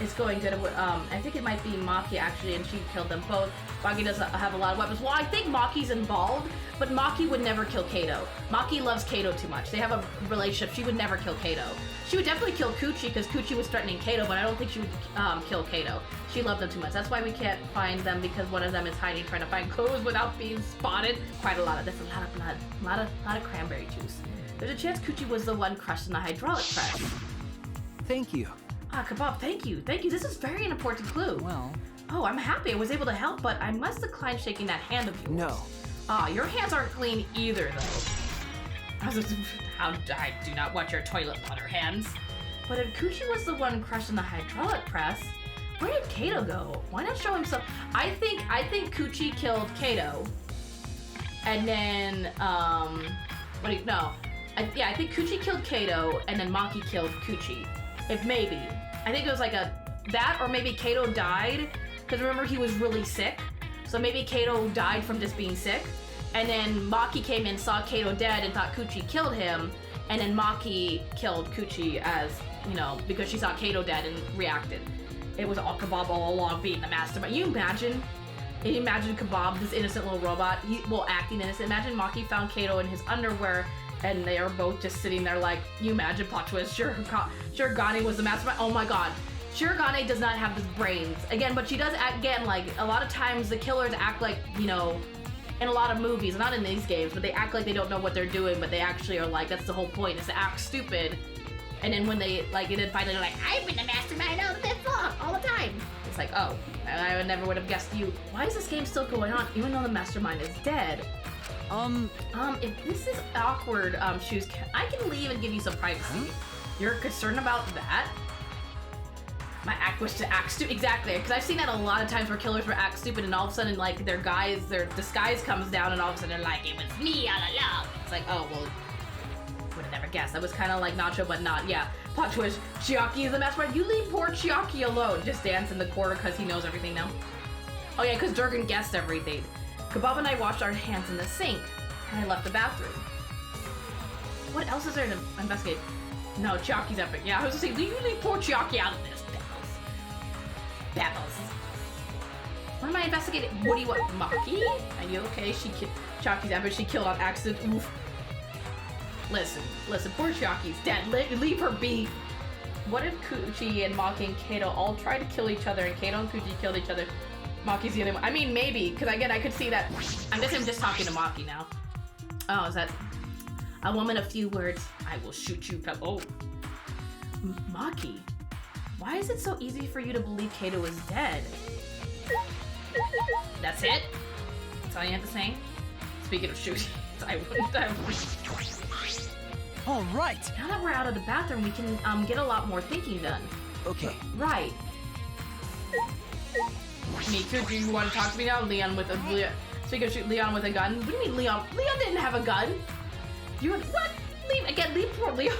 it's going good. I think it might be Maki actually, and she killed them both. Maki doesn't have a lot of weapons. Well, I think Maki's involved, but Maki would never kill Kato. Maki loves Kato too much. They have a relationship. She would never kill Kato. She would definitely kill Kuchi because Kuchi was threatening Kato, but I don't think she would kill Kato. She loved them too much. That's why we can't find them, because one of them is hiding, trying to find clues without being spotted. Quite a lot of this, a lot of blood, a lot of cranberry juice. There's a chance Kuchi was the one crushed in the hydraulic press. Thank you. Ah, Kebab, thank you. Thank you. This is very an important clue. Well, Oh, I'm happy I was able to help, but I must decline shaking that hand of yours. no. Ah, your hands aren't clean either, though. I do not want your toilet butter hands. But if Kuchi was the one crushed in the hydraulic press, where did Kato go? Why not show himself? I think Kuchi killed Kato. And then, I think Kuchi killed Kato, and then Maki killed Kuchi. Maybe. I think it was like that, or maybe Kato died, because remember he was really sick. So maybe Kato died from just being sick, and then Maki came in, saw Kato dead, and thought Kuchi killed him, and then Maki killed Kuchi as, because she saw Kato dead and reacted. It was all Kebab all along being the mastermind. You imagine Kebab, this innocent little robot, acting innocent. Imagine Maki found Kato in his underwear, and they are both just sitting there like, you imagine plot twist, Shirogane was the mastermind. Oh my god. Shirogane does not have the brains. Again, but she does act, again, like, a lot of times the killers act like, in a lot of movies, not in these games, but they act like they don't know what they're doing, but they actually are like, that's the whole point, is to act stupid. And then when they, and then finally they're like, I've been the mastermind all the time. It's like, oh, I never would have guessed you. Why is this game still going on, even though the mastermind is dead? If this is awkward, Shoes, I can leave and give you some privacy. You're concerned about that? My act was to act stupid. Exactly, because I've seen that a lot of times where killers will act stupid, and all of a sudden, like, their disguise comes down, and all of a sudden they're like, it was me all along. It's like, oh, well, would have never guessed. That was kind of like Nacho, but not. Yeah, plot twist. Chiaki is the mastermind. You leave poor Chiaki alone. Just dance in the corner because he knows everything now. Oh yeah, because Durgan guessed everything. Kebab and I washed our hands in the sink, and I left the bathroom. What else is there to investigate? No, Chiaki's epic. Yeah, I was gonna say, you leave poor Chiaki out of this. Babbles. What am I investigating? What do you want? Maki? Are you okay? Chiaki's epic. She killed on accident. Oof. Listen. Poor Chiaki's dead. Leave her be. What if Kuchi and Maki and Kato all tried to kill each other, and Kato and Kuchi killed each other? Maki's the only one. I mean, maybe, because again, I could see that. I guess I'm just talking to Maki now. Oh, is that a woman of few words? I will shoot you. Oh, Maki, why is it so easy for you to believe Kato is dead? That's it? That's all you have to say? Speaking of shooting, I wouldn't. All right. Now that we're out of the bathroom, we can get a lot more thinking done. Okay. Right. Me too. Do you want to talk to me now? Leon with a so you can shoot Leon with a gun. What do you mean Leon? Leon didn't have a gun. What? Leave poor Leon.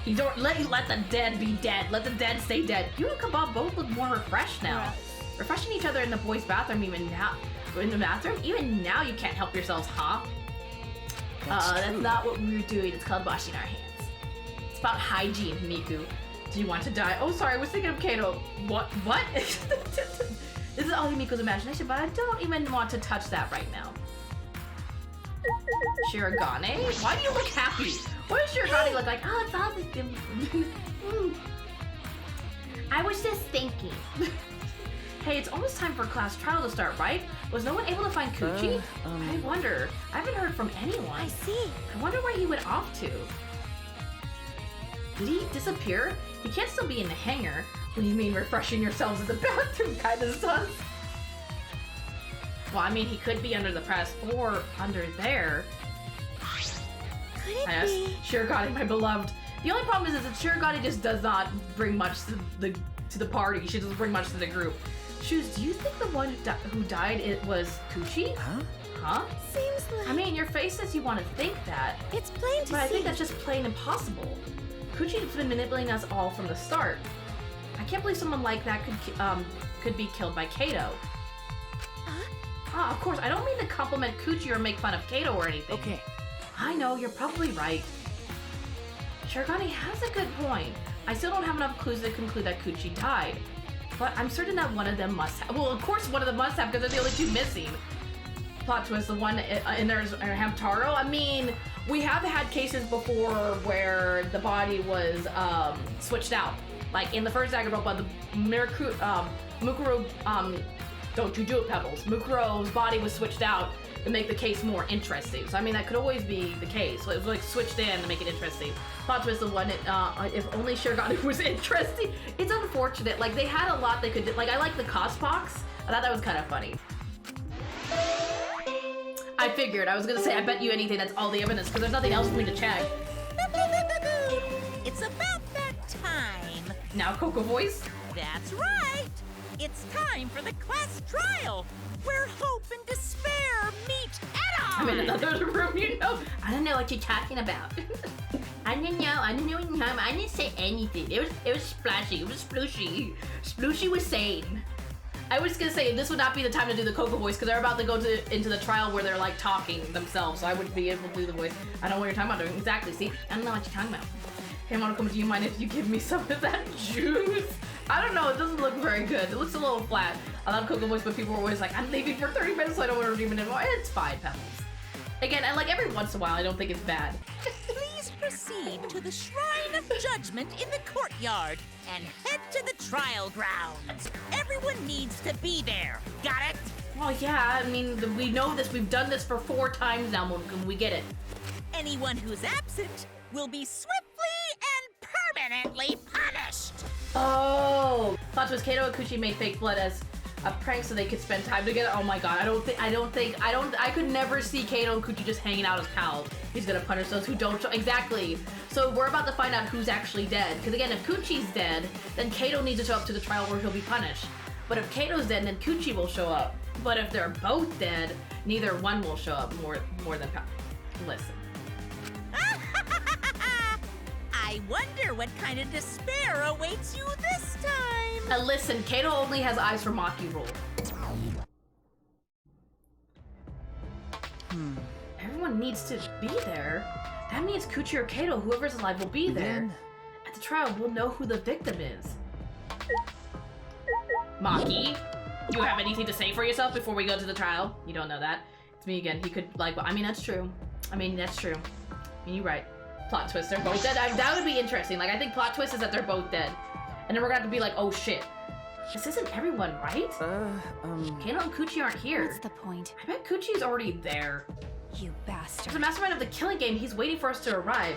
You don't let the dead be dead. Let the dead stay dead. You and Kebab both look more refreshed now. Right. Refreshing each other in the boys' bathroom even now. In the bathroom, even now you can't help yourselves, huh? That's not what we were doing. It's called washing our hands. It's about hygiene, Miku. Do you want to die? Oh, sorry, I was thinking of Kato. What? This is only Miko's imagination, but I don't even want to touch that right now. Shirogane? Why do you look happy? What does Shirogane look like? Oh, it's awesome. I was just thinking. Hey, it's almost time for class trial to start, right? Was no one able to find Kuchi? I wonder. I haven't heard from anyone. I see. I wonder where he went off to. Did he disappear? He can't still be in the hangar. What do you mean refreshing yourselves in the bathroom, kind of son? Well, I mean, he could be under the press or under there. Could it Yes, be? Shirogane, my beloved. The only problem is that Shirogane just does not bring much to the party. She doesn't bring much to the group. Shoes, do you think the one who died it was Kuchi? Huh? Seems like... I mean, your face says you want to think that, it's plain to but I see. think that's just plain impossible. Kuchi's been manipulating us all from the start. I can't believe someone like that could be killed by Kato. Of course, I don't mean to compliment Kuchi or make fun of Kato or anything. Okay. I know, you're probably right. Shirogane has a good point. I still don't have enough clues to conclude that Kuchi died. But I'm certain that one of them must have. Well, of course one of them must have, because they're the only two missing. Plot twist, the one in there's Hamtaro. I mean, we have had cases before where the body was switched out. Like in the first Danganronpa, the Mukuro, don't you do it, Pebbles. Mukuro's body was switched out to make the case more interesting. So I mean, that could always be the case. So it was like switched in to make it interesting. Plot twist, the one, if only Shirogane was interesting. It's unfortunate. Like they had a lot they could do. Like I like the cost box. I thought that was kind of funny. I figured. I was gonna say, I bet you anything that's all the evidence, because there's nothing else for me to check. It's about that time. Now, Coco voice. That's right. It's time for the class trial, where hope and despair meet head I'm on. in another room, you know. I don't know what you're talking about. I don't know. I didn't say anything. It was splashy. It was splooshy. Splooshy was sane. I was gonna say this would not be the time to do the Coco voice because they're about to go into the trial where they're like talking themselves. So I wouldn't be able to do the voice. I don't know what you're talking about. Exactly. See, I don't know what you're talking about. Hey, Monokuma, do you mind if you give me some of that juice? I don't know. It doesn't look very good. It looks a little flat. I love Coco voice, but people are always like, I'm leaving for 30 minutes, so I don't want to redeem it anymore. It's fine, Pebbles. Again, and like every once in a while, I don't think it's bad. Please proceed to the Shrine of Judgment in the courtyard and head to the trial grounds. Everyone needs to be there. Got it? Well, yeah, I mean, we know this. We've done this for 4 times now, Monokuma. We get it. Anyone who's absent will be swiftly and permanently punished. Oh, plot twist, Kato and Kuchi made fake blood as a prank so they could spend time together. Oh my god, I could never see Kato and Kuchi just hanging out as pals. He's gonna punish those who don't show. Exactly. So we're about to find out who's actually dead. Because again, if Kuchi's dead, then Kato needs to show up to the trial where he'll be punished. But if Kato's dead, then Kuchi will show up. But if they're both dead, neither one will show up more than listen. I wonder what kind of despair awaits you this time. Listen, Kato only has eyes for Maki rule. Everyone needs to be there. That means Kuchi or Kato, whoever's alive, will be there. Then- At the trial, we'll know who the victim is. Maki, do you have anything to say for yourself before we go to the trial? You don't know that. It's me again. He could, like, I mean, that's true. I mean, you're right. Plot twist, they're both dead. That would be interesting. Like, I think plot twist is that they're both dead. And then we're gonna have to be like, oh shit. This isn't everyone, right? Kato and Kuchi aren't here. What's the point? I bet Kuchi's already there. You As bastard. the mastermind of the killing game, he's waiting for us to arrive.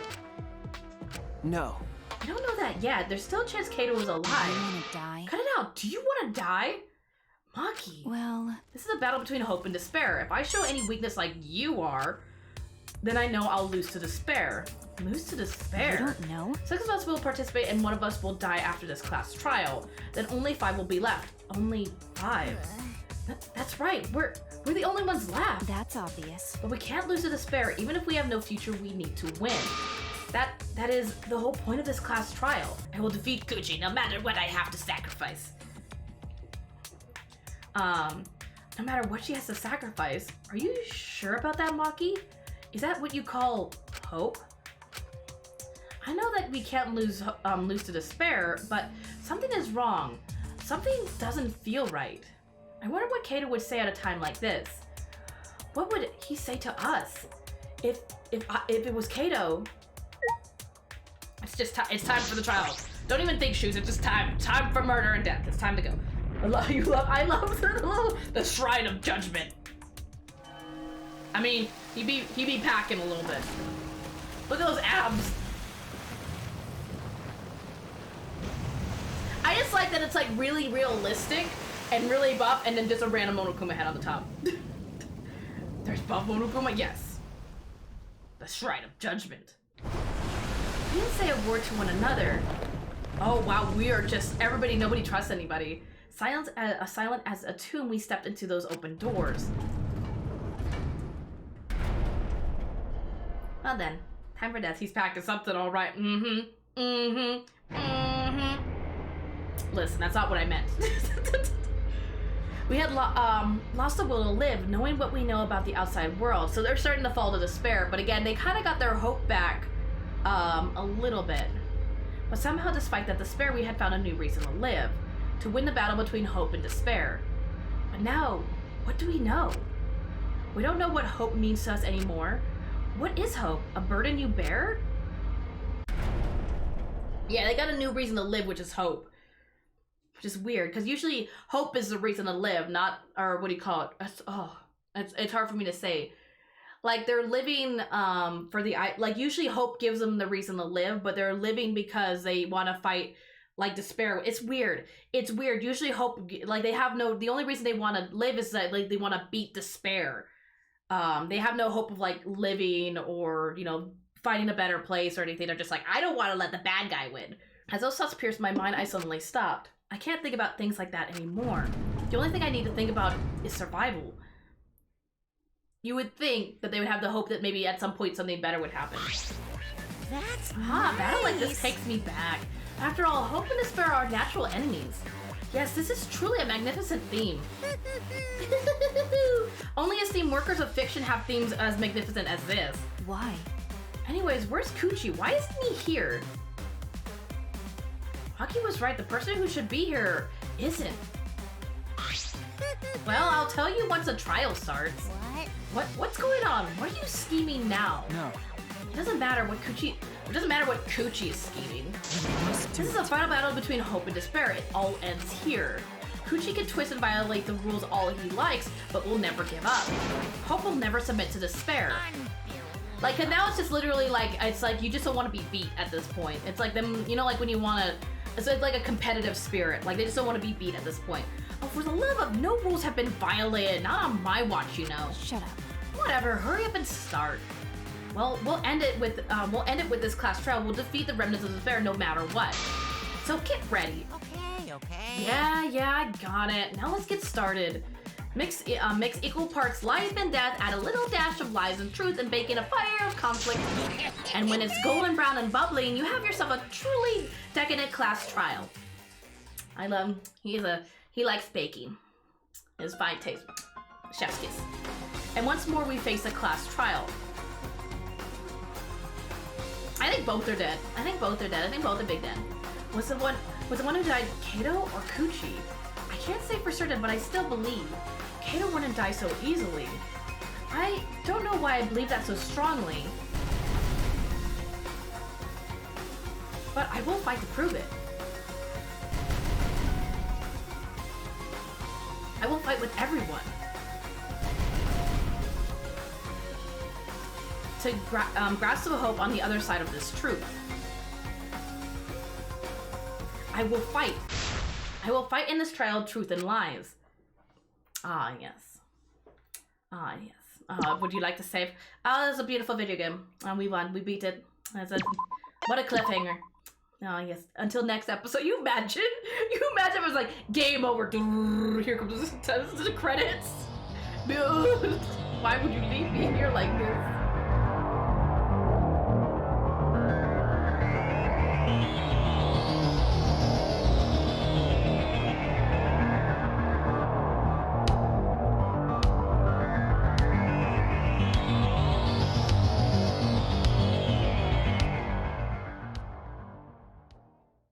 No. I don't know that yet. There's still a chance Kato is You alive. wanna die? Cut it out. Do you want to die? Maki. Well, This is a battle between hope and despair. If I show any weakness like you are, then I know I'll lose to despair. Lose to despair? you don't know? 6 of us will participate and 1 of us will die after this class trial. Then only 5 will be left. Only 5. That's right. We're the only ones left. That's obvious. But we can't lose to despair. Even if we have no future, we need to win. That is the whole point of this class trial. I will defeat Kuchi no matter what I have to sacrifice. No matter what she has to sacrifice. Are you sure about that, Maki? Is that what you call hope? I know that we can't lose to despair, but something is wrong. Something doesn't feel right. I wonder what Kato would say at a time like this. What would he say to us? If it was Kato, it's time for the trial. Don't even think, Shoes. It's just time for murder and death. It's time to go. I love the Shrine of Judgment. I mean, he be packing a little bit. Look at those abs. I just like that it's like really realistic and really buff, and then just a random Monokuma head on the top. There's buff Monokuma, yes. The Shrine of Judgment. We didn't say a word to one another. Oh wow, we are just everybody. Nobody trusts anybody. Silent as a tomb. We stepped into those open doors. Well then, time for death. He's packing something, all right. Listen, that's not what I meant. We had lost the will to live, knowing what we know about the outside world. So they're starting to fall to despair. But again, they kind of got their hope back a little bit. But somehow, despite that despair, we had found a new reason to live. To win the battle between hope and despair. But now, what do we know? We don't know what hope means to us anymore. What is hope? A burden you bear? Yeah, they got a new reason to live, which is hope. Which is weird, because usually hope is the reason to live, not, or what do you call it? It's hard for me to say. Like, they're living for the, like, usually hope gives them the reason to live, but they're living because they want to fight, like, despair. It's weird. It's weird. Usually hope, like, they have no, the only reason they want to live is that, like, they want to beat despair. They have no hope of, like, living or, you know, finding a better place or anything. They're just like, I don't want to let the bad guy win. As those thoughts pierced my mind, I suddenly stopped. I can't think about things like that anymore. The only thing I need to think about is survival. You would think that they would have the hope that maybe at some point something better would happen. That's Battle like this takes me back. After all, hope and despair are natural enemies. Yes, this is truly a magnificent theme. Only esteemed workers of fiction have themes as magnificent as this. Why? Anyways, where's Kuchi? Why isn't he here? Haki was right, the person who should be here isn't. Well, I'll tell you once the trial starts. What's going on? What are you scheming now? No. It doesn't matter what Kuchi is scheming. This is a final battle between hope and despair. It all ends here. Kuchi can twist and violate the rules all he likes, but will never give up. Hope will never submit to despair. Like, and now it's just literally like, it's like you just don't want to be beat at this point. It's like them, you know, like when you want to, it's like a competitive spirit. Like, they just don't want to be beat at this point. Oh, for the love of, no rules have been violated. Not on my watch, you know. Shut up. Whatever, hurry up and start. Well, we'll end it with this class trial. We'll defeat the remnants of despair no matter what. So get ready. Okay. Yeah, I got it. Now let's get started. Mix equal parts life and death, add a little dash of lies and truth, and bake in a fire of conflict. And when it's golden brown and bubbling, you have yourself a truly decadent class trial. I love him. He likes baking. His fine taste. Chef's kiss. And once more we face a class trial. I think both are dead. I think both are big dead. Was the one who died Kato or Kuchi? I can't say for certain, but I still believe. Kato wouldn't die so easily. I don't know why I believe that so strongly. But I will fight to prove it. I will fight with everyone. To grasp the hope on the other side of this truth. I will fight. I will fight in this trial of truth and lies. Ah, yes. Would you like to save? Oh, it's a beautiful video game. We won. We beat it. What a cliffhanger. Oh, yes. Until next episode. You imagine it was like, game over. Here comes the credits. Why would you leave me here like this?